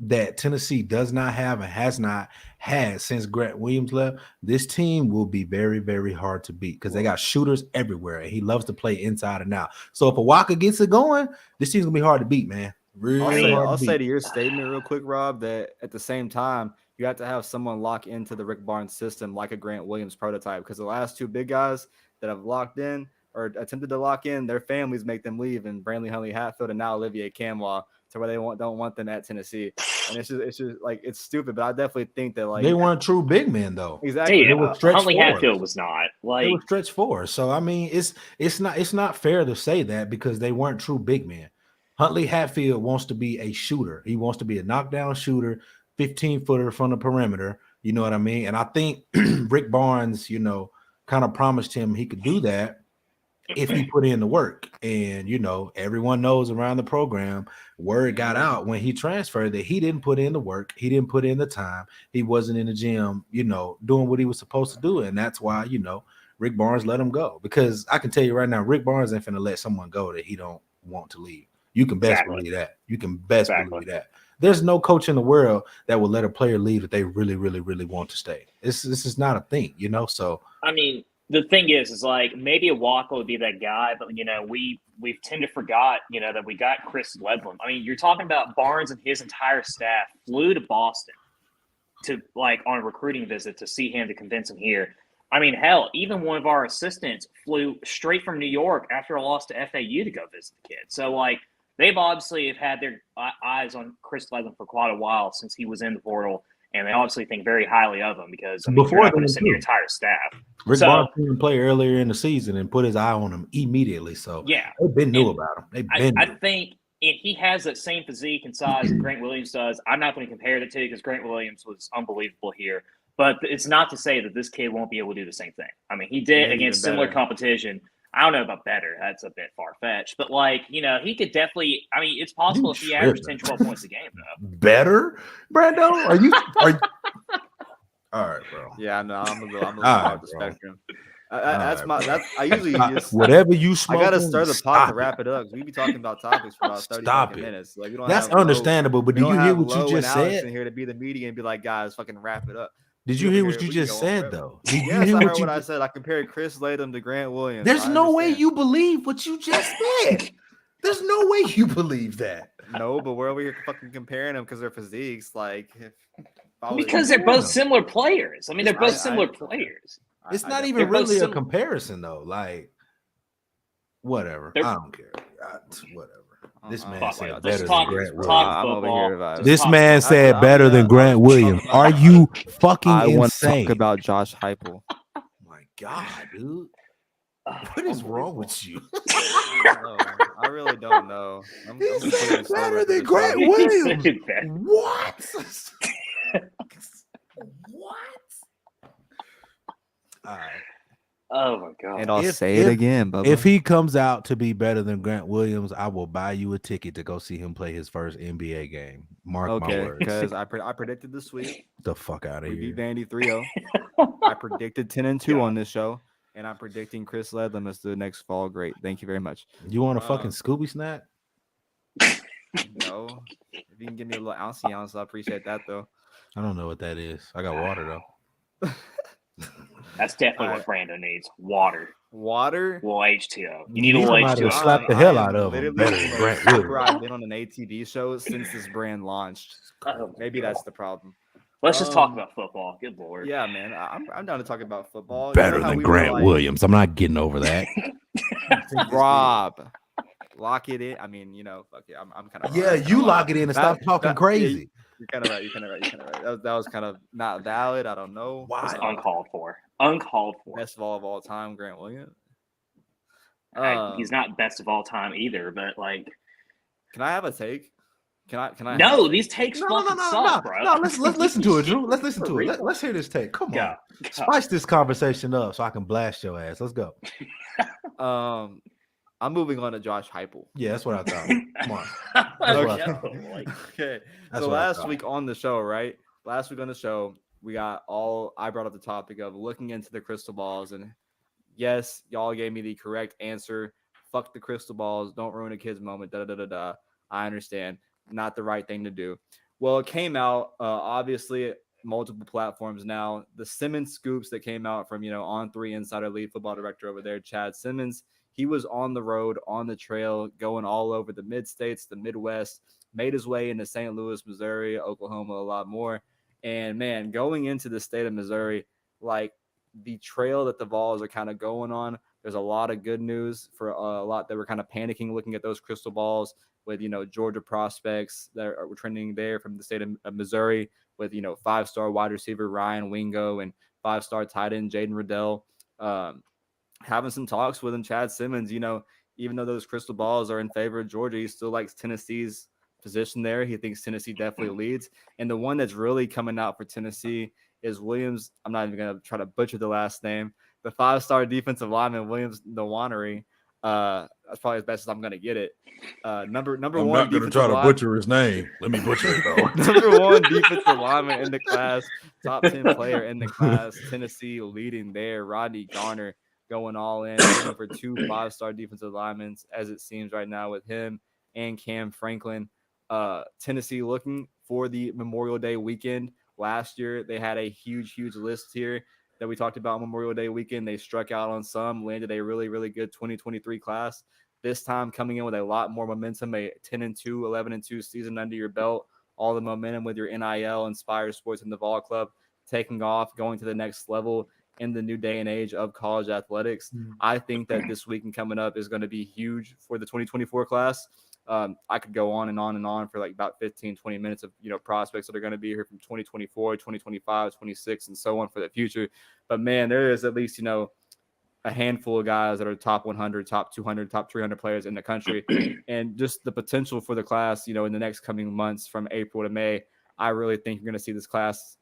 that Tennessee does not have and has not had since Grant Williams left, this team will be very, very hard to beat because they got shooters everywhere, and he loves to play inside and out. So if Awaka gets it going, this team's gonna be hard to beat, man. I'll say to your statement real quick, Rob, that at the same time, you have to have someone lock into the Rick Barnes system like a Grant Williams prototype, because the last two big guys that have locked in or attempted to lock in, their families make them leave, and Brantley Huntley Hatfield and now Olivier Camwa, to where they don't want them at Tennessee. And it's just like, it's stupid, but I definitely think that like they weren't true big men though. Exactly. Dude, Huntley Hatfield was not like they were stretch four. So I mean, it's not fair to say that because they weren't true big men. Huntley Hatfield wants to be a shooter. He wants to be a knockdown shooter, 15-footer from the perimeter. You know what I mean? And I think Rick Barnes, kind of promised him he could do that if he put in the work. And, everyone knows around the program, word got out when he transferred that he didn't put in the work. He didn't put in the time. He wasn't in the gym, doing what he was supposed to do. And that's why, Rick Barnes let him go. Because I can tell you right now, Rick Barnes ain't finna let someone go that he don't want to leave. You can best believe that. You can best believe that. There's no coach in the world that will let a player leave if they really, really, really want to stay. This is not a thing, So I mean, the thing is like maybe Walker would be that guy, but we've tend to forgot, that we got Chris Ledlam. I mean, you're talking about Barnes and his entire staff flew to Boston to like on a recruiting visit to see him, to convince him here. I mean, hell, even one of our assistants flew straight from New York after a loss to FAU to go visit the kid. So like, they've obviously have had their eyes on Chris Ledlam for quite a while since he was in the portal, and they obviously think very highly of him because you're not going to send your entire staff. Rick Barnes didn't play earlier in the season and put his eye on him immediately. So yeah, they've been new about him. I think if he has that same physique and size that Grant Williams does, I'm not going to compare the two because Grant Williams was unbelievable here. But it's not to say that this kid won't be able to do the same thing. I mean, he did against similar competition. I don't know about better. That's a bit far-fetched. But, like, he could definitely – I mean, it's possible if he averaged 10, 12 points a game, though. Better? Brando? Are you all right, bro. Yeah, no, I'm a little off the spectrum. I usually just – whatever you smoke. I got to stir the pot to wrap it up because we be talking about topics for about 30 minutes. Like, we don't That's understandable, but do you hear what you just said? In here to be the media and be like, guys, fucking wrap it up. Did you hear what you just said, though? Yes, I heard what I said. I compared Chris Ledlam to Grant Williams. There's no way you believe what you just said. There's no way you believe that. No, but we're over here fucking comparing them because their physiques. Like, because they're both similar players. I mean, they're both similar players. It's not even really a comparison, though. Like, whatever. I don't care. Whatever. This man said better than Grant Williams. This man said better than Grant Williams. Are you fucking insane? I want to talk about Josh Heupel. Oh my God, dude. What is wrong with you? I really don't know. I'm He's completely sober better for than the Grant show. Williams. He said What? What? All right. Oh my god. And I'll If- say it if- again, Bubba. If he comes out to be better than Grant Williams, I will buy you a ticket to go see him play his first NBA game. Mark my okay, words. because I predicted the sweep. The fuck out of We here. beat Vandy 3-0. I predicted 10-2 on this show, and I'm predicting Chris Ledlam as the next fall great. Thank you very much. You want a fucking Scooby snack? No, if you can give me a little ouncy ounce, I appreciate that though. I don't know what that is. I got water though. That's definitely All what right. Brando needs. Water. Water. Well, H2O. You You need a need little somebody to H2O. slap the hell out of him. Better than Grant Super Williams. I've been on an ATB show since this brand launched. Oh, Maybe that's the problem. Let's just talk Um, about football. Good lord. Yeah, man, I'm down to talk about football. Better You know how than we were Grant like, Williams. I'm not getting over that. Rob, lock it in. I mean, you know, fuck it. I'm kind of Yeah, you lock it in and stop talking crazy. You're kind of right. You're kind of right. That was kind of not valid. I don't know. Why? Uncalled for. Uncalled for. Best of all time, Grant Williams. He's not best of all time either, but like, Can I have a take? Can I? Have no, a these take? takes fucking suck, bro. No, let's listen to it, Drew. Let's listen For to it. real? Let's hear this take. Come Go. on. Spice this conversation up so I can blast your ass. Let's go. I'm moving on to Josh Heupel. Yeah, that's what I thought. Come on. Okay. Like, Okay. That's So what I last thought. week on the show, right? Last week on the show, I brought up the topic of looking into the crystal balls, and yes, y'all gave me the correct answer. Fuck the crystal balls. Don't ruin a kid's moment. Da da da da. I understand. Not the right thing to do. Well, it came out, obviously, multiple platforms now. The Simmons scoops that came out from, On3 Insider lead football director over there, Chad Simmons. He was on the road, on the trail, going all over the mid-states, the Midwest, made his way into St. Louis, Missouri, Oklahoma, a lot more. And, man, going into the state of Missouri, like the trail that the Vols are kind of going on, there's a lot of good news for a lot that were kind of panicking looking at those crystal balls with, Georgia prospects that were trending there from the state of Missouri with, 5-star wide receiver Ryan Wingo and 5-star tight end Jaden Riddell. Having some talks with him, Chad Simmons, even though those crystal balls are in favor of Georgia, he still likes Tennessee's position there. He thinks Tennessee definitely leads. And the one that's really coming out for Tennessee is Williams. I'm not even going to try to butcher the last name. The 5-star defensive lineman, Williams Nwaneri. That's probably as best as I'm going to get it. Number I'm one. not going to try to butcher his name. Let me butcher it, though. Number one defensive lineman in the class. Top 10 player in the class. Tennessee leading there. Rodney Garner going all in, looking for 2 5-star defensive linemen, as it seems right now with him and Cam Franklin. Tennessee looking for the Memorial Day weekend. Last year, they had a huge list here that we talked about on Memorial Day weekend. They struck out on some, landed a really, really good 2023 class. This time coming in with a lot more momentum, a 10-2, 11-2 season under your belt, all the momentum with your NIL, Inspire Sports, and the Vol Club taking off, going to the next level in the new day and age of college athletics. I think that this weekend coming up is going to be huge for the 2024 class. I could go on and on for like about 15, 20 minutes of, prospects that are going to be here from 2024, 2025, 26, and so on for the future. But man, there is at least, a handful of guys that are top 100, top 200, top 300 players in the country. And just the potential for the class, in the next coming months from April to May, I really think you're going to see this class,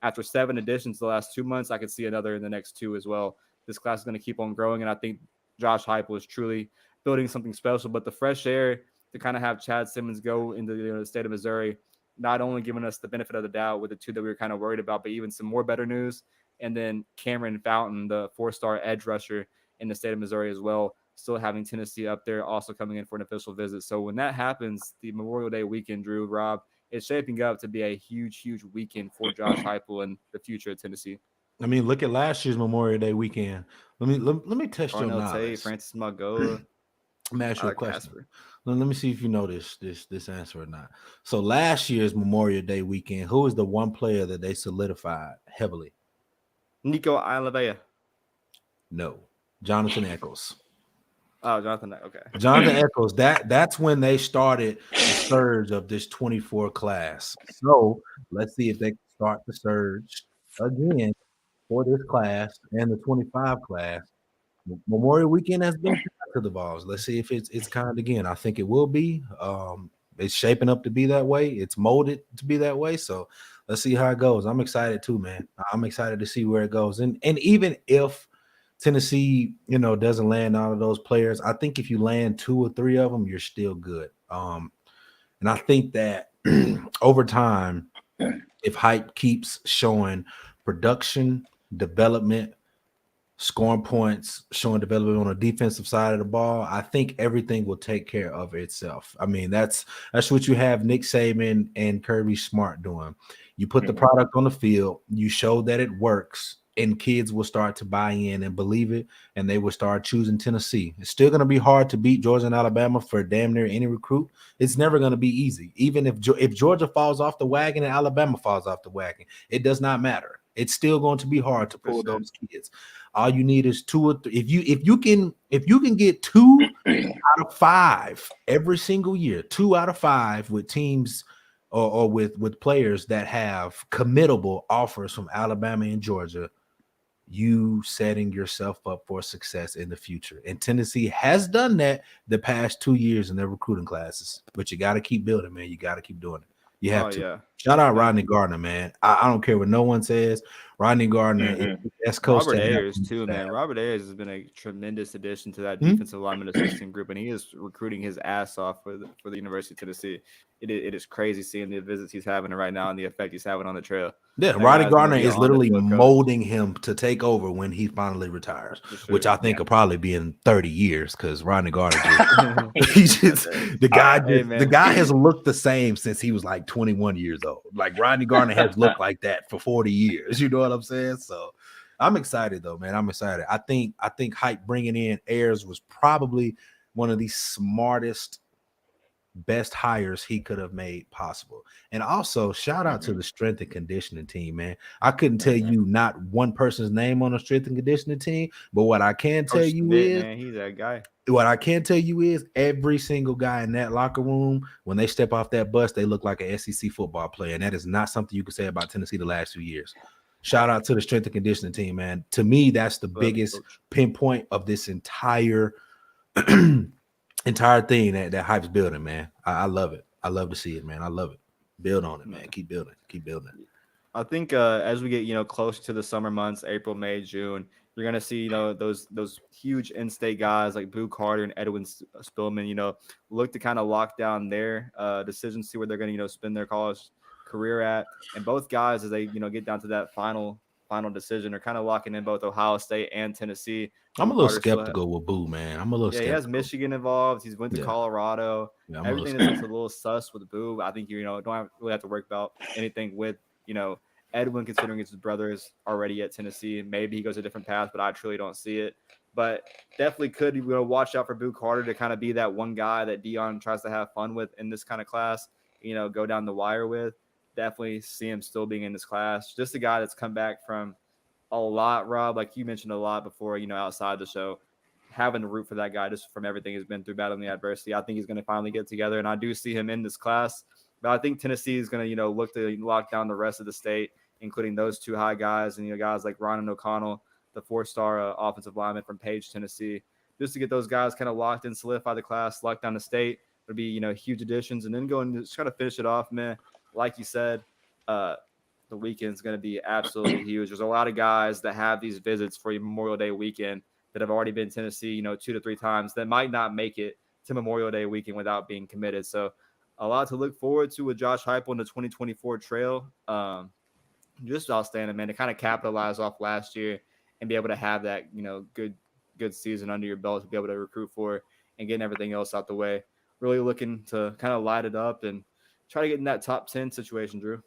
after 7 additions the last 2 months, I could see another in the next 2 as well. This class is going to keep on growing, and I think Josh Heupel is truly building something special. But the fresh air to kind of have Chad Simmons go into the state of Missouri, not only giving us the benefit of the doubt with the 2 that we were kind of worried about, but even some more better news. And then Cameron Fountain, the 4-star edge rusher in the state of Missouri as well, still having Tennessee up there, also coming in for an official visit. So when that happens, the Memorial Day weekend, Drew, Rob, it's shaping up to be a huge weekend for Josh Heupel and the future of Tennessee. I mean, look at last year's Memorial Day weekend. Let me test your Darnell Tate, knowledge. Francis Magoa. Let me ask you a Tyler question. Casper. Let me see if you know this answer or not. So last year's Memorial Day weekend, who is the one player that they solidified heavily? Nico Ilavea. No, Jonathan Eccles. Oh, Jonathan. Okay. Jonathan Eccles. That's when they started the surge of this 24 class. So let's see if they can start the surge again for this class and the 25 class Memorial Weekend has been to the Vols. Let's see if it's kind again. I think it will be. It's shaping up to be that way. It's molded to be that way. So let's see how it goes. I'm excited too, man. I'm excited to see where it goes. And even if Tennessee, doesn't land all of those players, I think if you land 2 or 3 of them, you're still good. And I think that over time, if Hype keeps showing production, development, scoring points, showing development on the defensive side of the ball, I think everything will take care of itself. I mean, that's what you have Nick Saban and Kirby Smart doing. You put the product on the field, you show that it works, and kids will start to buy in and believe it, and they will start choosing Tennessee. It's still going to be hard to beat Georgia and Alabama for damn near any recruit. It's never going to be easy. Even if Georgia falls off the wagon and Alabama falls off the wagon, it does not matter. It's still going to be hard to pull those kids. All you need is 2 or 3. If you can get 2 out of 5 every single year, 2 out of 5 with teams or with players that have committable offers from Alabama and Georgia, you setting yourself up for success in the future. And Tennessee has done that the past 2 years in their recruiting classes. But you got to keep building, man. You got to keep doing it. You have to. Yeah. Shout out Rodney Gardner, man. I don't care what no one says. Rodney Gardner is the best coach. Robert Ayers too, man. Robert Ayers has been a tremendous addition to that defensive lineman assistant group, and he is recruiting his ass off for the University of Tennessee. It is crazy seeing the visits he's having right now and the effect he's having on the trail. Yeah, Rodney Gardner is literally molding him to take over when he finally retires, which I think will probably be in 30 years because Rodney Gardner the guy has looked the same since he was like 21 years old. Like Rodney Gardner has looked like that for 40 years. You know what I'm saying? So I'm excited though, man. I'm excited. I think Hype bringing in Ayers was probably one of the smartest, best hires he could have made possible. And also shout out to the strength and conditioning team, man. I couldn't tell you not one person's name on the strength and conditioning team, but what I can tell you is, man, he's that guy. What I can tell you is every single guy in that locker room, when they step off that bus, they look like an SEC football player. And that is not something you can say about Tennessee the last 2 years. Shout out to the strength and conditioning team, man. To me, that's the biggest pinpoint of this entire thing that Hype's building, man. I love it. I love to see it, man. I love it. Build on it, man. Keep building. I think as we get closer to the summer months, April, May, June, you're gonna see those huge in-state guys like Boo Carter and Edwin Spillman look to kind of lock down their decisions, see where they're gonna spend their college career at, and both guys as they get down to that final decision are kind of locking in both Ohio State and Tennessee. I'm a little skeptical with Boo, man. I'm a little skeptical. He has Michigan involved. He's went to Colorado. Yeah, everything is a little sus with Boo. I think don't really have to worry about anything with Edwin, considering his brother is already at Tennessee. Maybe he goes a different path, but I truly don't see it. But definitely could watch out for Boo Carter to kind of be that one guy that Dion tries to have fun with in this kind of class. Go down the wire with. Definitely see him still being in this class. Just a guy that's come back from a lot, Rob, like you mentioned a lot before, outside the show, having to root for that guy just from everything he's been through, battling the adversity. I think he's going to finally get together, and I do see him in this class. But I think Tennessee is going to, look to lock down the rest of the state, including those 2 high guys and, guys like Ryan O'Connell, the 4-star offensive lineman from Page, Tennessee, just to get those guys kind of locked in, solidify the class, lock down the state. It'll be, huge additions, and then go and just try to finish it off, man. Like you said, the weekend's going to be absolutely huge. There's a lot of guys that have these visits for Memorial Day weekend that have already been to Tennessee, 2 to 3 times that might not make it to Memorial Day weekend without being committed. So a lot to look forward to with Josh Heupel on the 2024 trail. Just outstanding, man, to kind of capitalize off last year and be able to have that, good season under your belt to be able to recruit for and getting everything else out the way. Really looking to kind of light it up and try to get in that top 10 situation, Drew.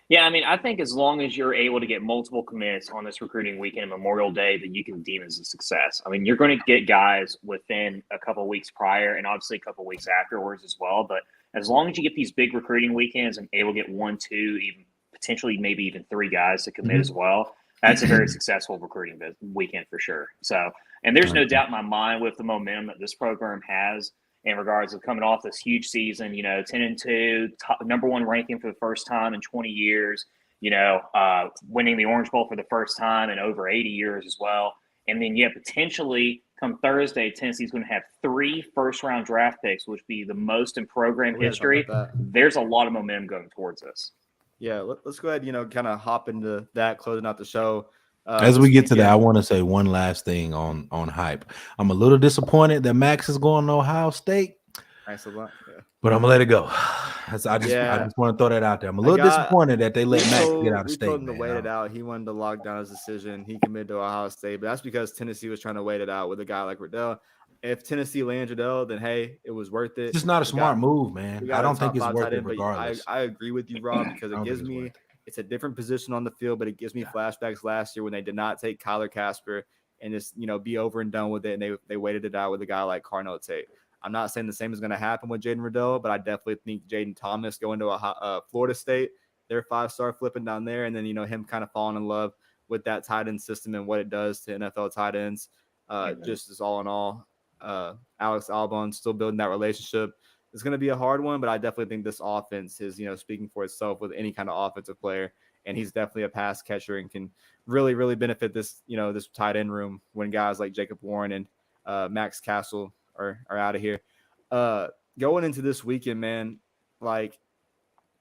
Yeah, I mean, I think as long as you're able to get multiple commits on this recruiting weekend, Memorial Day, that you can deem as a success. I mean, you're going to get guys within a couple of weeks prior and obviously a couple of weeks afterwards as well. But as long as you get these big recruiting weekends and able to get 1, 2, even potentially maybe even 3 guys to commit as well, that's a very successful recruiting weekend for sure. So, and there's no doubt in my mind with the momentum that this program has in regards of coming off this huge season, 10-2, number 1 ranking for the first time in 20 years, winning the Orange Bowl for the first time in over 80 years as well. And then, potentially come Thursday, Tennessee's going to have 3 first-round draft picks, which would be the most in program We gotta talk history. about that. There's a lot of momentum going towards us. Yeah, let's go ahead, kind of hop into that, closing out the show. As we This get to that, I weekend- want to say one last thing on hype. I'm a little disappointed that Max is going to Ohio State, Nice a lot. Yeah. but I'm gonna let it go. I just want to throw that out there. I'm a little disappointed that they let Max get out of We state. told him to man. wait it out. He wanted to lock down his decision. He committed to Ohio State, but that's because Tennessee was trying to wait it out with a guy like Riddell. If Tennessee lands Riddell, then hey, it was worth it. It's just not a smart move, man. I don't think it's worth it but regardless. I agree with you, Rob, because I it don't gives think it's me worth it's a different position on the field, but it gives me flashbacks last year when they did not take Kyler Casper and just be over and done with it, and they waited it out with a guy like Carnell Tate. I'm not saying the same is going to happen with Jaden Riddell, but I definitely think Jaden Thomas going to a Florida State, they're 5-star flipping down there, and then him kind of falling in love with that tight end system and what it does to NFL tight ends. Just as all in all, Alex Albon still building that relationship. It's going to be a hard one, but I definitely think this offense is speaking for itself with any kind of offensive player, and he's definitely a pass catcher and can really, really benefit this this tight end room when guys like Jacob Warren and Max Castle are out of here. Going into this weekend, man, like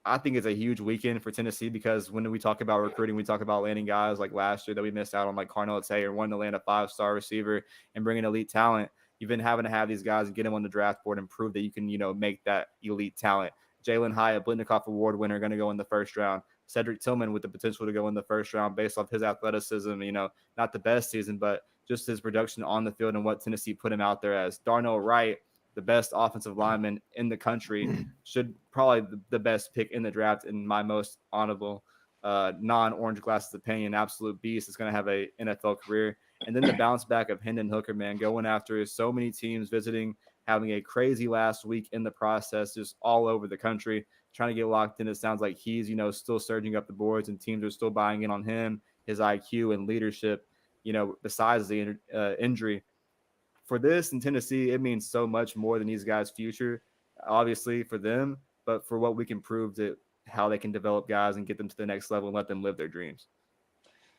I think it's a huge weekend for Tennessee because when we talk about recruiting, we talk about landing guys like last year that we missed out on, like Carnell Tate, or wanting to land a 5-star receiver and bring in elite talent. You've been having to have these guys and get them on the draft board and prove that you can, make that elite talent. Jalen Hyatt, Blitnikoff Award winner, going to go in the first round. Cedric Tillman with the potential to go in the first round based off his athleticism, not the best season, but just his production on the field and what Tennessee put him out there as. Darnell Wright, the best offensive lineman in the country, should probably the best pick in the draft in my most honorable non-orange glasses opinion. Absolute beast. Is going to have a NFL career. And then the bounce back of Hendon Hooker, man, going after so many teams, visiting, having a crazy last week in the process, just all over the country, trying to get locked in. It sounds like he's, still surging up the boards and teams are still buying in on him, his IQ and leadership, besides the injury. For this in Tennessee, it means so much more than these guys' future, obviously for them, but for what we can prove to how they can develop guys and get them to the next level and let them live their dreams.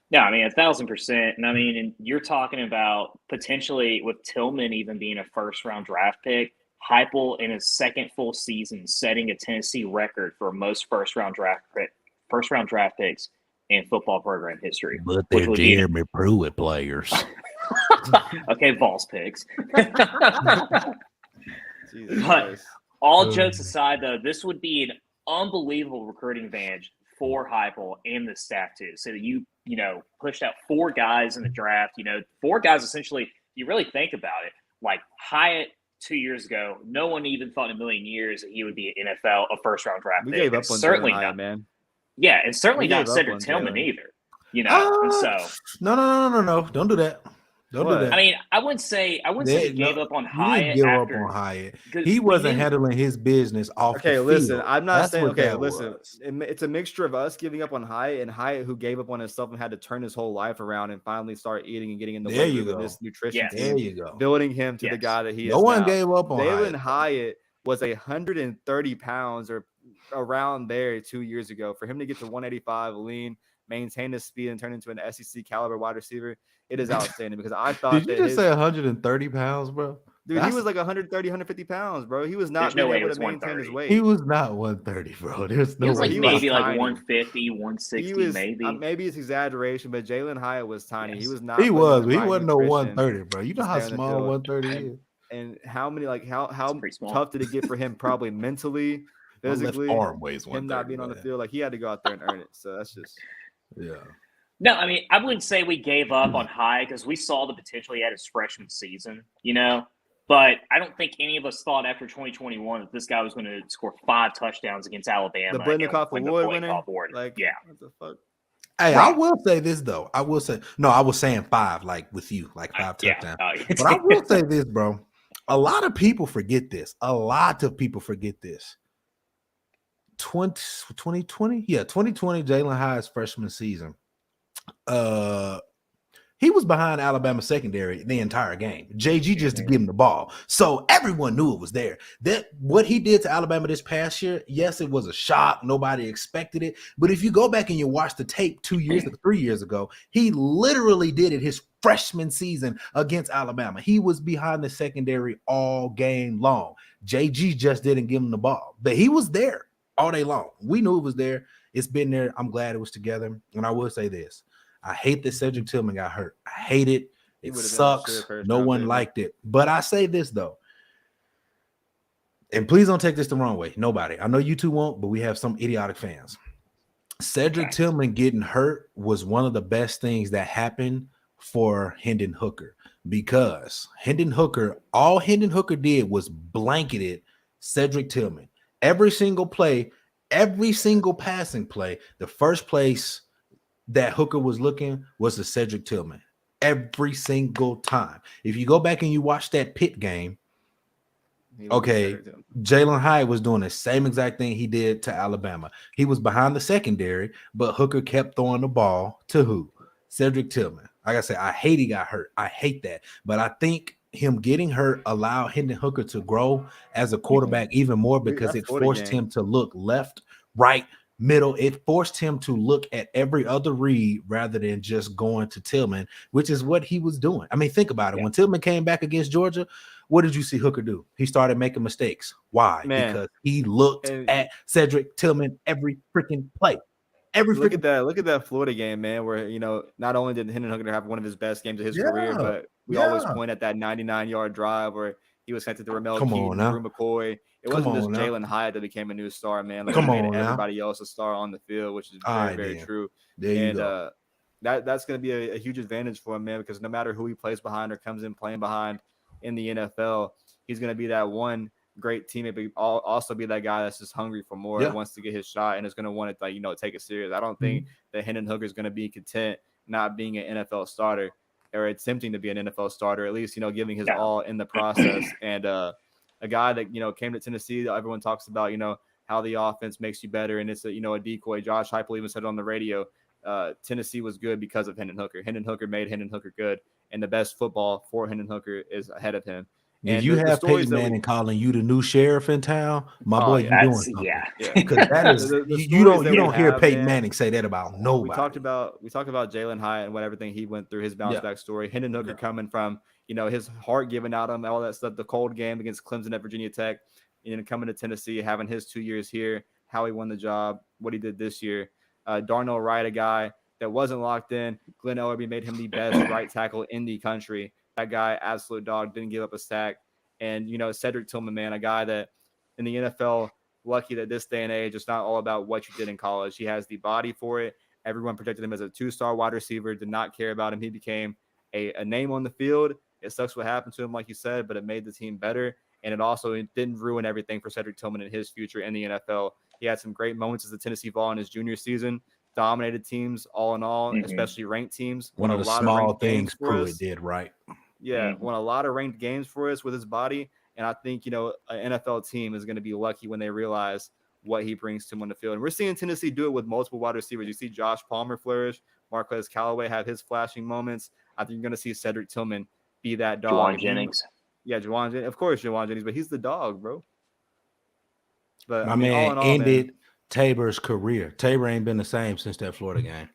No, I mean 1,000%. And I mean, and you're talking about potentially with Tillman even being a first-round draft pick, Heupel in his second full season setting a Tennessee record for most first-round draft picks in football program history. But they're Jeremy Pruitt players. Okay, Vols picks. Jesus But Christ. all jokes aside, though, this would be an unbelievable recruiting advantage for Heupel and the staff too. So that you pushed out 4 guys in the draft. 4 guys essentially. You really think about it, like Hyatt 2 years ago, no one even thought in a million years that he would be an NFL a first round draft We pick. gave up on certainly Hyatt, not, man. yeah, and certainly We not gave up Cedric on Tillman Jalen. either. And so No. Don't do that. Don't What? do that. I mean, I wouldn't say we gave up on Hyatt. He didn't give after, up on Hyatt. 'cause He we wasn't didn't- handling his business off Okay, the listen, field. I'm not That's saying, what okay, that listen, was. it's a mixture of us giving up on Hyatt and Hyatt who gave up on himself and had to turn his whole life around and finally start eating and getting in the There weight you room of go. this nutrition Yes. team, There you go. building him to the Yes. guy that he is No one now. gave up on Jalen Hyatt. Hyatt was 130 pounds or around there 2 years ago. For him to get to 185 lean, maintain his speed, and turn into an SEC caliber wide receiver, it is outstanding because I thought Did you that just say 130 pounds, bro? dude, he was like 130, 150 pounds, bro. He was not There's no being way able it to was maintain his 130. weight. He was not 130, bro. There's no He was way. like he maybe was like tiny. 150, 160, He was maybe. maybe it's exaggeration, but Jalen Hyatt was tiny. Yes. He was not. He putting was. the He right wasn't no nutrition 130, bro. You to know how stay on the small field. 130 is. And how many how pretty small. tough did it get for him? Probably mentally, My left physically, arm weighs him 130. not being on the man. field. Like he had to go out there and earn it. So that's just Yeah. No, I mean, I wouldn't say we gave up on Hyatt because we saw the potential he had his freshman season, But I don't think any of us thought after 2021 that this guy was going to score 5 touchdowns against Alabama. the Blitnikoff and win the Award Blake winner. Award. Like, yeah. what the fuck? Hey, Right. I will say this though. I was saying 5, like with you, like 5 touchdowns. But I will say this, bro. A lot of people forget this. 2020? Yeah, 2020, Jalen Hyatt's freshman season. He was behind Alabama secondary the entire game. JG just to give him the ball. So everyone knew it was there. That what he did to Alabama this past year, yes, it was a shock. Nobody expected it. But if you go back and you watch the tape 3 years ago, he literally did it his freshman season against Alabama. He was behind the secondary all game long. JG just didn't give him the ball. But he was there all day long. We knew it was there. It's been there. I'm glad it was together. And I will say this. I hate that Cedric Tillman got hurt. I hate it. It sucks. No one liked it. But I say this, though. And please don't take this the wrong way. Nobody. I know you two won't, but we have some idiotic fans. Cedric Tillman getting hurt was one of the best things that happened for Hendon Hooker, because all Hendon Hooker did was blanketed Cedric Tillman. Every single play, every single passing play, the first place that Hooker was looking was the Cedric Tillman every single time. If you go back and you watch that Pitt game, okay, Jalen Hyatt was doing the same exact thing he did to Alabama. He was behind the secondary, but Hooker kept throwing the ball to who? Cedric Tillman. Like I said, I hate he got hurt. I hate that. But I think him getting hurt allowed Hendon Hooker to grow as a quarterback even more, because it forced him to look left, right, middle. It forced him to look at every other read rather than just going to Tillman, which is what he was doing. I mean, think about it. When Tillman came back against Georgia, what did you see Hooker do? He started making mistakes. Why? Because he looked at Cedric Tillman every freaking play. Look at that Florida game, man, where, you know, not only did Hendon Hooker have one of his best games of his career, but we always point at that 99-yard drive where he was connected to Ramel Keaton, Drew McCoy. It wasn't just Jalen Hyatt that became a new star, man. Like, he made everybody else a star on the field, which is very, very true. And that's going to be a huge advantage for him, man, because no matter who he plays behind or comes in playing behind in the NFL, he's going to be that one great teammate, but also be that guy that's just hungry for more, wants to get his shot, and is going to want to, like, you know, take it serious. I don't think that Hendon Hooker is going to be content not being an NFL starter, or attempting to be an NFL starter, at least, you know, giving his all in the process. And a guy that, you know, came to Tennessee, everyone talks about, you know, how the offense makes you better, and it's a, you know, a decoy. Josh Heupel even said it on the radio. Tennessee was good because of Hendon Hooker. Hendon Hooker made Hendon Hooker good, and the best football for Hendon Hooker is ahead of him. If you have Peyton Manning calling you the new sheriff in town, my boy, you're doing something. Because that is you don't hear Peyton Manning say that about nobody. We talked about Jalen Hyatt and what everything he went through, his bounce back story. Hendon Hooker coming from, you know, his heart giving out him, all that stuff, the cold game against Clemson at Virginia Tech, and then coming to Tennessee, having his 2 years here, how he won the job, what he did this year. Darnell Wright, a guy that wasn't locked in. Glenn Ellerbe made him the best right tackle in the country. That guy, absolute dog, didn't give up a sack. And, you know, Cedric Tillman, man, a guy that in the NFL, lucky that this day and age, it's not all about what you did in college. He has the body for it. Everyone protected him as a 2-star wide receiver, did not care about him. He became a name on the field. It sucks what happened to him, like you said, but it made the team better. And it didn't ruin everything for Cedric Tillman in his future in the NFL. He had some great moments as a Tennessee Vol in his junior season, dominated teams all in all, especially ranked teams. One of the small things Pruitt did right. Yeah, won a lot of ranked games for us with his body. And I think, you know, an NFL team is going to be lucky when they realize what he brings to them on the field. And we're seeing Tennessee do it with multiple wide receivers. You see Josh Palmer flourish, Marquez Callaway have his flashing moments. I think you're going to see Cedric Tillman be that dog. Juwan Jennings. Juwan Jennings. Of course, Juwan Jennings, but he's the dog, bro. But my man ended Tabor's career. Tabor ain't been the same since that Florida game.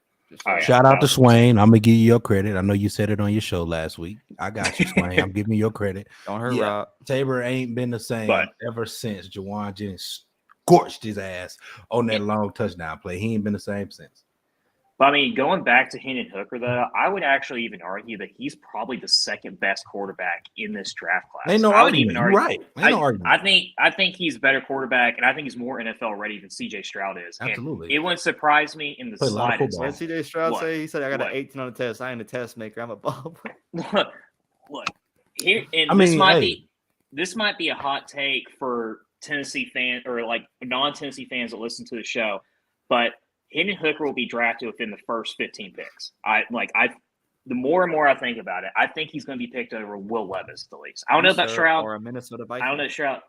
Shout out to Swain. I'm gonna give you your credit. I know you said it on your show last week. I got you, Swain. I'm giving you your credit. Don't hurt Rob. Tabor ain't been the same ever since Juwan Jennings scorched his ass on that long touchdown play. He ain't been the same since. But, I mean, going back to Hendon Hooker, though, I would actually even argue that he's probably the second best quarterback in this draft class. Ain't no argument. You're right. Ain't no argument. I think he's a better quarterback, and I think he's more NFL ready than C.J. Stroud is. Absolutely. And it wouldn't surprise me in the slightest. What did C.J. Stroud say? He said, I got an 18 on the test. I ain't a test maker. I'm a ball player. Look, here, and this might be a hot take for Tennessee fans or like non-Tennessee fans that listen to the show, but Hendon Hooker will be drafted within the first 15 picks. The more and more I think about it, I think he's going to be picked over Will Levis at least. I don't know about Stroud or a Minnesota Viking. I don't know Stroud.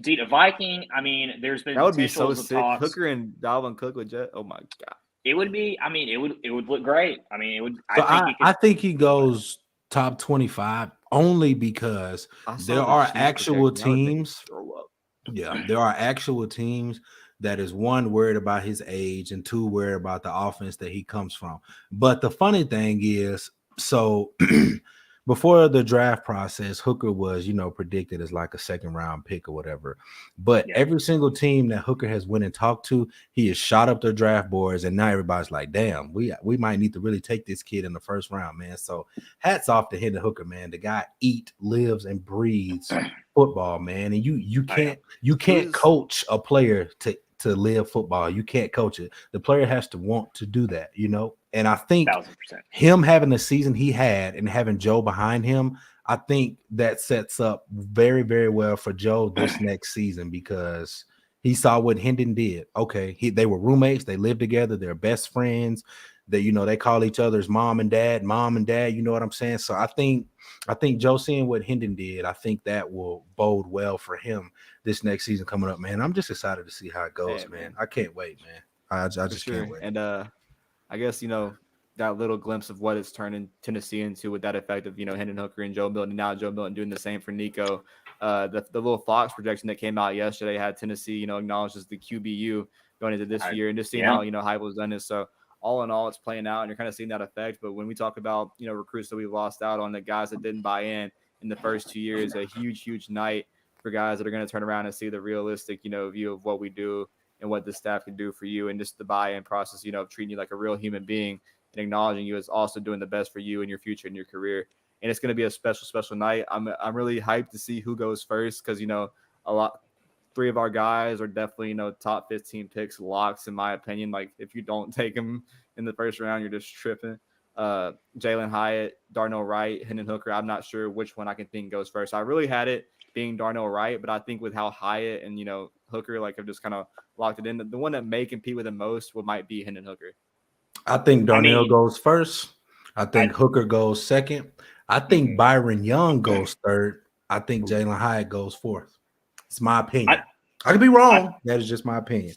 Dude, a Viking. I mean, there's been that would be so sick. Talks. Hooker and Dalvin Cook with Jet. Oh my god. It would be. I mean, it would look great. I mean, it would. So I I think he goes top 25 only because I saw there the are Chiefs actual projection. That would make me teams. throw up. Yeah, there are actual teams that is one worried about his age and two worried about the offense that he comes from. But the funny thing is, so before the draft process, Hooker was, predicted as like a second round pick or whatever. But Yeah. every single team that Hooker has went and talked to, he has shot up their draft boards, and now everybody's like, damn, we might need to really take this kid in the first round, man. So hats off to Hendon Hooker, man. The guy lives and breathes football, man. And you can't coach a player to live football. You can't coach it. The player has to want to do that, And I think 1000%. him having the season he had and having Joe behind him, I think that sets up very, very well for Joe this next season because he saw what Hendon did. Okay, they were roommates, they lived together, they're best friends. They call each other's mom and dad. You know what I'm saying? So I think Joe seeing what Hendon did, I think that will bode well for him this next season coming up, man. I'm just excited to see how it goes, Hey, man. I can't wait, man. I just can't wait. And I guess that little glimpse of what it's turning Tennessee into with that effect of Hendon Hooker and Joe Milton. Now Joe Milton doing the same for Nico. The little Fox projection that came out yesterday had Tennessee acknowledged as the QBU going into this year, and just seeing how Heupel's done this. So all in all, it's playing out, and you're kind of seeing that effect. But when we talk about recruits that we've lost out on, the guys that didn't buy in the first 2 years, a huge night for guys that are going to turn around and see the realistic view of what we do and what the staff can do for you, and just the buy-in process of treating you like a real human being and acknowledging you as also doing the best for you in your future and your career. And it's going to be a special night. I'm really hyped to see who goes first because three of our guys are definitely top 15 picks locks in my opinion. Like if you don't take them in the first round, you're just tripping. Jalen Hyatt, Darnell Wright, Hendon Hooker. I'm not sure which one I can think goes first. I really had it being Darnell Wright, but I think with how Hyatt and Hooker have just kind of locked it in, the one that may compete with the most might be Hendon Hooker. I think Darnell goes first. I think Hooker goes second. I think Byron Young goes third. I think Jalen Hyatt goes fourth. It's my opinion. I could be wrong. That is just my opinion.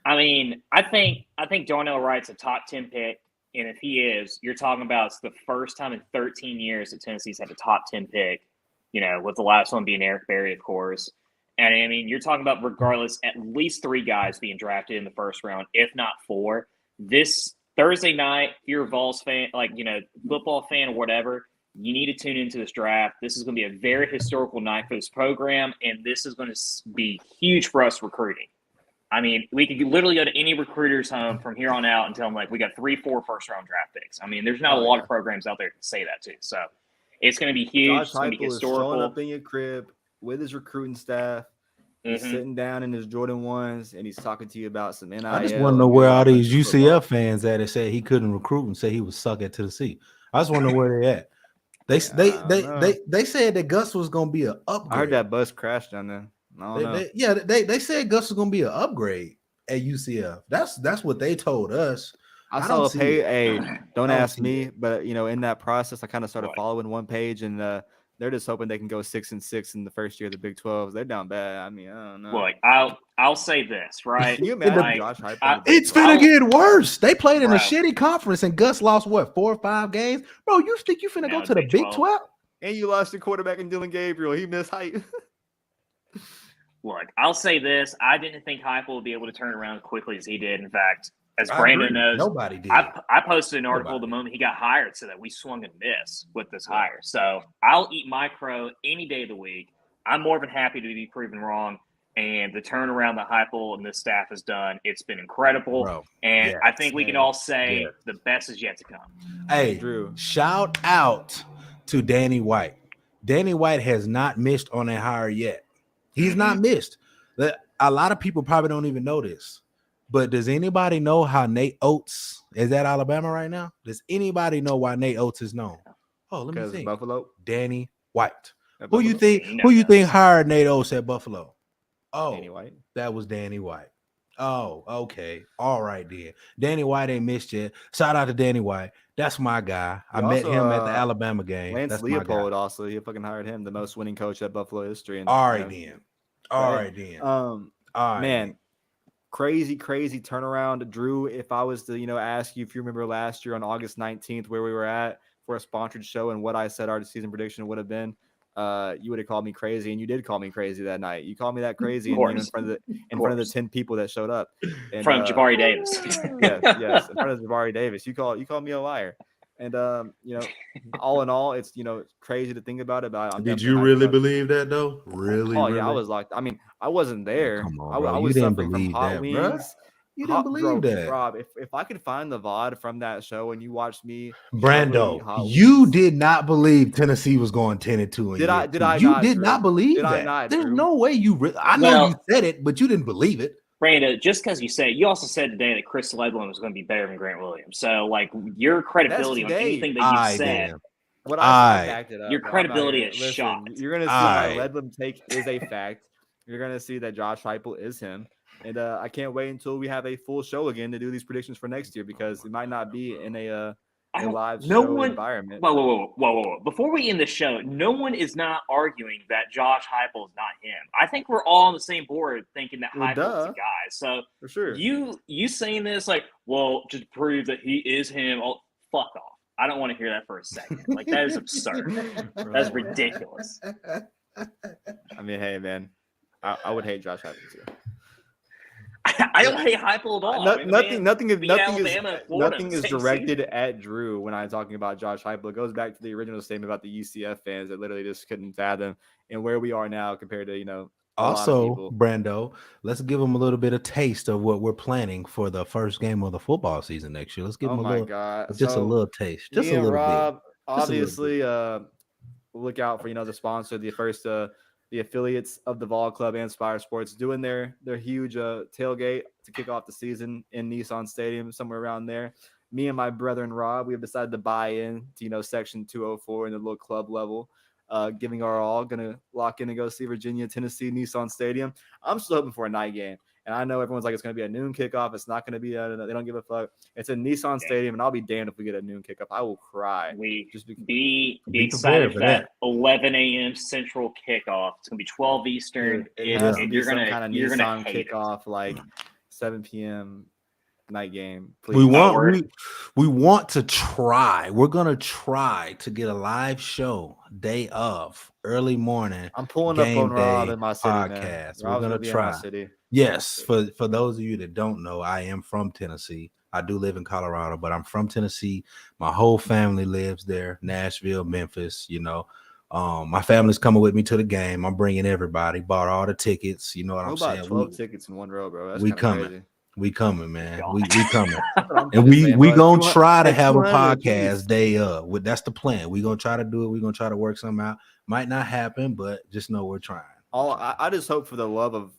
I mean, I think Darnell Wright's a top 10 pick, and if he is, you're talking about it's the first time in 13 years that Tennessee's had a top 10 pick. With the last one being Eric Berry, of course. And I mean, you're talking about regardless, at least 3 guys being drafted in the first round, if not 4. This Thursday night, if you're a Vols fan, football fan or whatever, you need to tune into this draft. This is going to be a very historical night for this program, and this is going to be huge for us recruiting. I mean, we could literally go to any recruiter's home from here on out and tell them, we got 3-4 first-round draft picks. I mean, there's not a lot of programs out there that can say that too. So it's going to be huge. It's going to be historical. Showing up in your crib with his recruiting staff. He's sitting down in his Jordan 1s, and he's talking to you about some NIL. I just want to know where all these UCF fans at that said he couldn't recruit and say he would suck at Tennessee. I just want to know where they at. They said that Gus was going to be an upgrade. I heard that bus crashed down there. They said Gus was going to be an upgrade at UCF. That's what they told us. Don't ask me, but in that process, I kind of started following one page, and they're just hoping they can go 6-6 in the first year of the Big 12. They're down bad. I mean, I don't know. Look, I'll say this, right? Can you imagine Josh Heupel? It's finna get worse. They played in a shitty conference, and Gus lost 4 or 5 games. Bro, you think you finna go to the Big 12? And you lost your quarterback in Dylan Gabriel. He missed height. Look, I'll say this. I didn't think Heupel would be able to turn it around quickly as he did. In fact, as Brandon knows, nobody did. I posted an article the moment he got hired so that we swung and missed with this hire. So I'll eat my crow any day of the week. I'm more than happy to be proven wrong. And the turnaround that Heupel and this staff has done, it's been incredible. Bro, and I think we can all say the best is yet to come. Hey, Drew, shout out to Danny White. Danny White has not missed on a hire yet. He's not missed. A lot of people probably don't even know this. But does anybody know how Nate Oates is at Alabama right now? Does anybody know why Nate Oates is known? Oh, let me think. Buffalo. Danny White. Who you think hired Nate Oates at Buffalo? Oh, Danny White. That was Danny White. Oh, okay. All right, then. Danny White ain't missed yet. Shout out to Danny White. That's my guy. I met him at the Alabama game. Lance Leopold also. He fucking hired him, the most winning coach at Buffalo history. All right, then. All right, then. Man. crazy turnaround. Drew, if I was to, ask you if you remember last year on August 19th where we were at for a sponsored show and what I said our season prediction would have been, you would have called me crazy, and you did call me crazy that night. You called me that crazy Of and course. in front of the 10 people that showed up. And From Jabari Davis. yes, in front of Jabari Davis. You called me a liar. And all in all, it's crazy to think about it. But I'm Did definitely you hyped really up. believe that though? Really? Oh yeah, I was locked. I mean, I wasn't there. Come on, I bro. You was didn't suffering from believe hot that, bro. wings. You didn't believe that, Rob. If I could find the VOD from that show and you watched me, Brando. hot You wings, did not believe Tennessee was going 10-2 in Did year I? Did two. I You not? did Drew? not believe Did that. I not? There's Drew? no way you. I know you said it, but you didn't believe it. Brandon, just because you said it, you also said today that Chris Ledlum was going to be better than Grant Williams. So, like, your credibility on anything that you said, what I backed it up. your bro. credibility is Listen, shot. You're gonna see my Ledlum take is a fact. You're gonna see that Josh Heupel is him, and I can't wait until we have a full show again to do these predictions for next year because it might not be in a live show environment. Whoa. Before we end the show, no one is not arguing that Josh Heupel is not him. I think we're all on the same board thinking that Heupel is the guy. So for sure, you saying this like, well, just prove that he is him. Oh, fuck off. I don't want to hear that for a second. Like, that is absurd. That's ridiculous. I mean, hey, man, I would hate Josh Heupel too. I don't hate Heupel at all. Nothing is directed at Drew when I'm talking about Josh Heupel. It goes back to the original statement about the UCF fans that literally just couldn't fathom and where we are now compared to Also, Brando, let's give them a little bit of taste of what we're planning for the first game of the football season next year. Let's give them a little taste, just a little Rob, bit. Obviously, look out for the sponsor, the affiliates of the Vol Club and Spire Sports doing their huge tailgate to kick off the season in Nissan Stadium, somewhere around there. Me and my brother and Rob, we have decided to buy in to section 204 in the little club level. Giving our all, gonna lock in and go see Virginia, Tennessee, Nissan Stadium. I'm still hoping for a night game, and I know everyone's like it's gonna be a noon kickoff. It's not gonna be they don't give a fuck. It's a Nissan Stadium, and I'll be damned if we get a noon kickoff. I will cry. Be excited for that 11 a.m. Central kickoff. It's gonna be 12 Eastern. It has to be some kind of Nissan kickoff, like 7 p.m. night game. Please. We want to try. We're gonna try to get a live show day of early morning. I'm pulling up on Rob in my city podcast. We're gonna try. Yes, for those of you that don't know, I am from Tennessee. I do live in Colorado, but I'm from Tennessee. My whole family lives there. Nashville, Memphis. My family's coming with me to the game. I'm bringing everybody. Bought all the tickets. You know what I'm saying? 12 tickets in one row, bro. That's we coming. Crazy. We coming, man. We coming, and we gonna try to have a podcast day of. That's the plan. We gonna try to do it. We gonna try to work something out. Might not happen, but just know we're trying. I just hope for the love of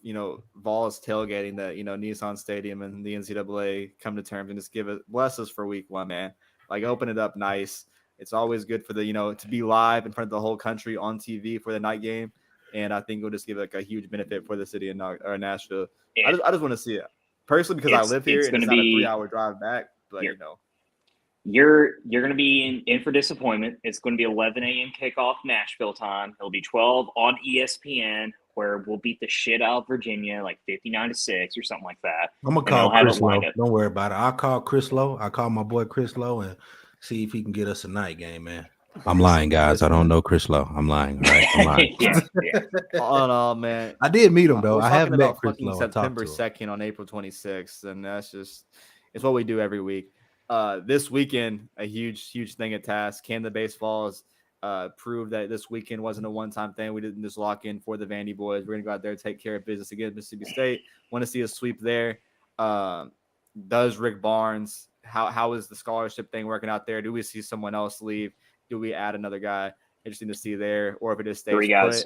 Vols tailgating that Nissan Stadium and the NCAA come to terms and just bless us for week 1, man. Like open it up nice. It's always good for the to be live in front of the whole country on TV for the night game, and I think it'll just give like a huge benefit for the city of Nashville. I just want to see it. Personally, because I live here, and it's not a 3-hour drive back. But you're going to be in for disappointment. It's going to be 11 a.m. kickoff Nashville time. It'll be 12 on ESPN, where we'll beat the shit out of Virginia, like 59-6 or something like that. I'm gonna call Chris Lowe. Don't worry about it. I'll call Chris Lowe. I'll call my boy Chris Lowe and see if he can get us a night game, man. I'm lying, guys. I don't know Chris Lowe. I'm lying. Right? I'm lying. yeah. Oh, man. I did meet him though. I have met Chris Lowe. September 2nd on April 26th, and it's what we do every week. This weekend, a huge thing at task. Can the Vols prove that this weekend wasn't a one-time thing? We didn't just lock in for the Vandy boys. We're gonna go out there and take care of business against Mississippi State. Want to see a sweep there. Does Rick Barnes? How is the scholarship thing working out there? Do we see someone else leave? Do we add another guy? Interesting to see there, or if it just stays 3 guys.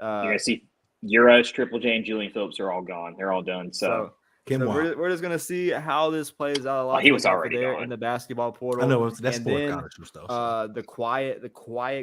You're gonna see Euros, Triple J, and Julian Phillips are all gone. They're all done. So we're just gonna see how this plays out. A lot he was already there gone in the basketball portal. I know that's and for then, college stuff. So. The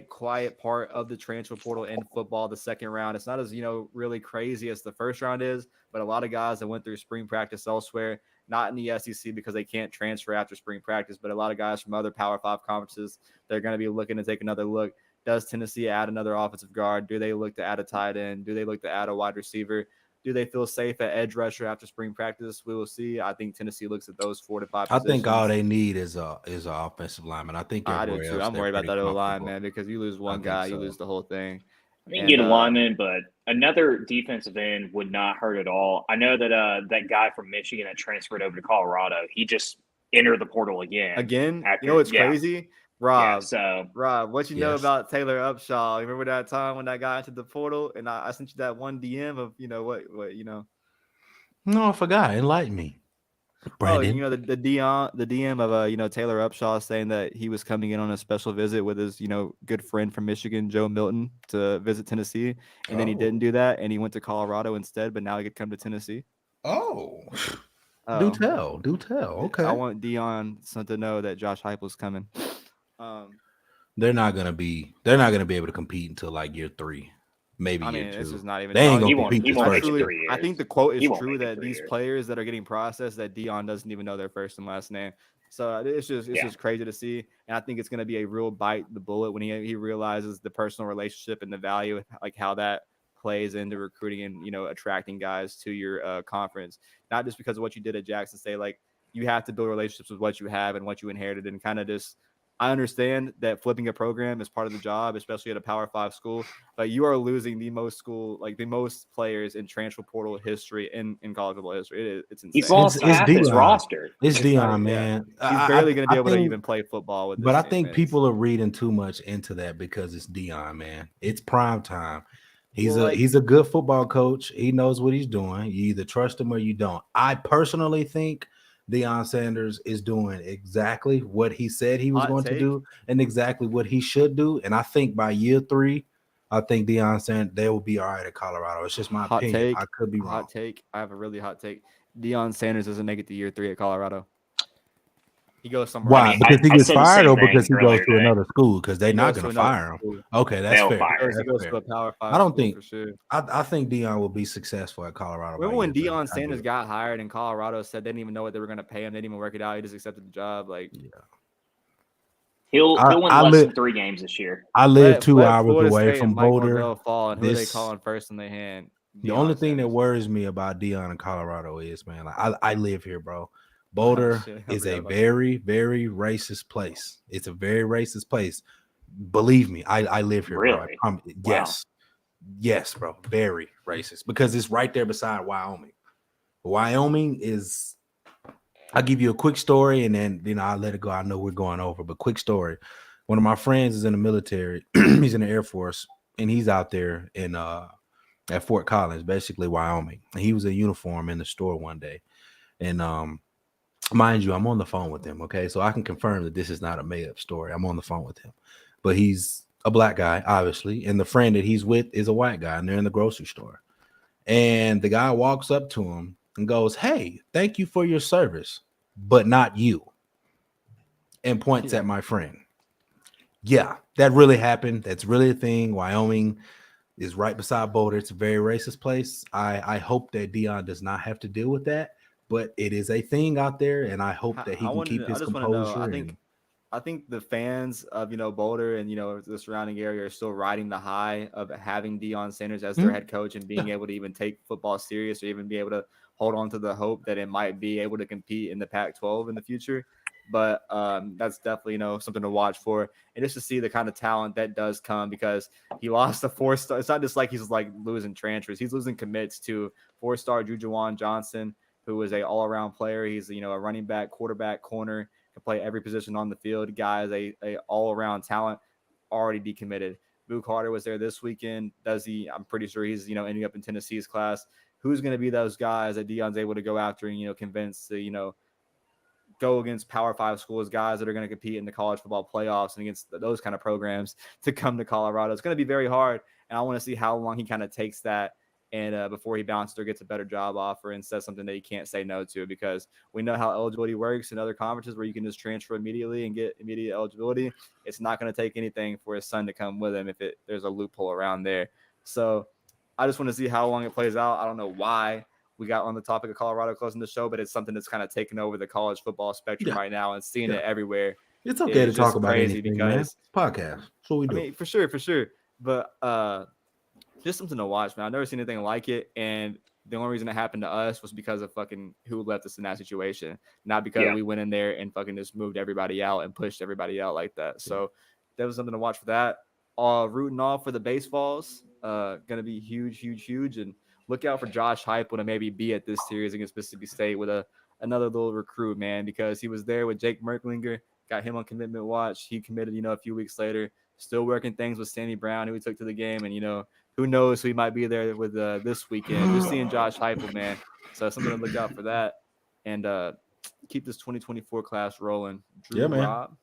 quiet part of the transfer portal in football, the second round. It's not as really crazy as the first round is, but a lot of guys that went through spring practice elsewhere. Not in the SEC because they can't transfer after spring practice, but a lot of guys from other Power 5 conferences, they're going to be looking to take another look. Does Tennessee add another offensive guard? Do they look to add a tight end? Do they look to add a wide receiver? Do they feel safe at edge rusher after spring practice? We will see. I think Tennessee looks at those 4 to 5 I positions. think all they need is an offensive lineman. I think I do everywhere too. else I'm they're worried about pretty that O-line, comfortable. man, because you lose one think guy, you so. lose the whole thing. I think get a lineman, but another defensive end would not hurt at all. I know that that guy from Michigan that transferred over to Colorado, he just entered the portal again. You know what's crazy? Rob, what you know Yes. about Taylor Upshaw? Remember that time when that guy entered the portal and I sent you that one DM of, what you know? No, I forgot. Enlighten me. Brandon. Oh, you know the DM of Taylor Upshaw saying that he was coming in on a special visit with his good friend from Michigan, Joe Milton, to visit Tennessee, and then he didn't do that, and he went to Colorado instead. But now he could come to Tennessee. Oh, do tell. Okay, I want Dion to know that Josh Heupel's coming. They're not gonna be able to compete until like year 3. Maybe year 2. This is not even. They ain't gonna compete. He won't make it 3 years. I think the quote is true that these players that are getting processed, that Dion doesn't even know their first and last name. So it's just crazy to see, and I think it's going to be a real bite the bullet when he realizes the personal relationship and the value, like how that plays into recruiting and attracting guys to your conference. Not just because of what you did at Jackson State, like you have to build relationships with what you have and what you inherited, and kind of just. I understand that flipping a program is part of the job, especially at a Power 5 school, but you are losing the most players in transfer portal history in college football history. It's insane. He's lost half his roster. It's Dion, man. He's barely going to be able to even play football with this. But I think people are reading too much into that because it's Dion, man. It's prime time. He's a good football coach. He knows what he's doing. You either trust him or you don't. I personally think Deion Sanders is doing exactly what he said he was going to do and exactly what he should do. And I think by year 3, I think Deion Sanders, they will be all right at Colorado. It's just my opinion. I could be wrong. Hot take. I have a really hot take. Deion Sanders doesn't make it to year 3 at Colorado. He goes somewhere. Why? Because he gets fired or because he goes to another school? Because they're not going to fire him. Okay, that's fair. He goes to a Power 5. I don't think for sure. I think Deion will be successful at Colorado. Remember when Deion Sanders got hired in Colorado, said they didn't even know what they were going to pay him. They didn't even work it out. He just accepted the job. Like, he'll win less than 3 games this year. I live 2 hours away from Boulder. Fall, and who are they calling first in their hand? The only thing that worries me about Deion in Colorado is, man, like I live here, bro. Boulder is a very, very racist place. It's a very racist place. Believe me, I live here, really? bro. Yes, bro. Very racist because it's right there beside Wyoming. Wyoming is. I'll give you a quick story and then I'll let it go. I know we're going over, but quick story. One of my friends is in the military. He's in the Air Force and he's out there in at Fort Collins, basically Wyoming. And he was in uniform in the store one day, and mind you, I'm on the phone with him, okay? So I can confirm that this is not a made-up story. I'm on the phone with him. But he's a black guy, obviously, and the friend that he's with is a white guy, and they're in the grocery store. And the guy walks up to him and goes, "Hey, thank you for your service, but not you," and points at my friend. Yeah, that really happened. That's really a thing. Wyoming is right beside Boulder. It's a very racist place. I hope that Deion does not have to deal with that. But it is a thing out there, and I hope that he can keep his composure. I think the fans of Boulder and the surrounding area are still riding the high of having Deion Sanders as their head coach and being able to even take football serious or even be able to hold on to the hope that it might be able to compete in the Pac-12 in the future. But that's definitely something to watch for, and just to see the kind of talent that does come because he lost a 4-star. It's not just like he's like losing transfers; he's losing commits to 4-star Jujuwan Johnson, who is a all-around player. He's a running back, quarterback, corner, can play every position on the field. Guy is a all-around talent, already decommitted. Boo Carter was there this weekend. I'm pretty sure he's ending up in Tennessee's class. Who's going to be those guys that Deion's able to go after and convince to go against Power 5 schools, guys that are going to compete in the college football playoffs and against those kind of programs to come to Colorado? It's going to be very hard, and I want to see how long he kind of takes that. And before he bounces or gets a better job offer and says something that he can't say no to, because we know how eligibility works in other conferences where you can just transfer immediately and get immediate eligibility. It's not going to take anything for his son to come with him if there's a loophole around there. So I just want to see how long it plays out. I don't know why we got on the topic of Colorado closing the show, but it's something that's kind of taken over the college football spectrum right now and seeing it everywhere. It's okay to talk about anything, man. It's podcast. That's what we do. I mean, for sure. But just something to watch, man. I've never seen anything like it. And the only reason it happened to us was because of fucking who left us in that situation, not because we went in there and fucking just moved everybody out and pushed everybody out like that. So that was something to watch for that. Rooting off for the baseballs, gonna be huge, and look out for Josh Heupel to maybe be at this series against Mississippi State with another little recruit, man, because he was there with Jake Merklinger, got him on commitment watch. He committed, a few weeks later, still working things with Sammy Brown, who we took to the game, and who knows who he might be there with this weekend. Just seeing Josh Heupel, man. So something to look out for that, and keep this 2024 class rolling. Drew, Yeah, man. Rob,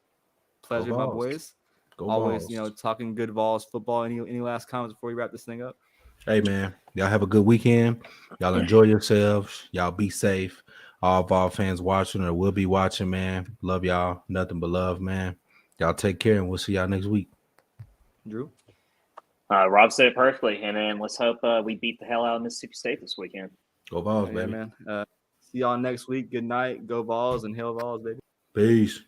pleasure, my Vols. boys. Go Always, Vols. talking good Vols football. Any last comments before we wrap this thing up? Hey, man, y'all have a good weekend. Y'all enjoy yourselves. Y'all be safe. All Vol fans watching or will be watching, man. Love y'all. Nothing but love, man. Y'all take care, and we'll see y'all next week. Drew? Rob said it perfectly, and then let's hope we beat the hell out of Mississippi State this weekend. Go Vols, Yeah, baby. man. See y'all next week. Good night. Go Vols and Hail Vols, baby. Peace.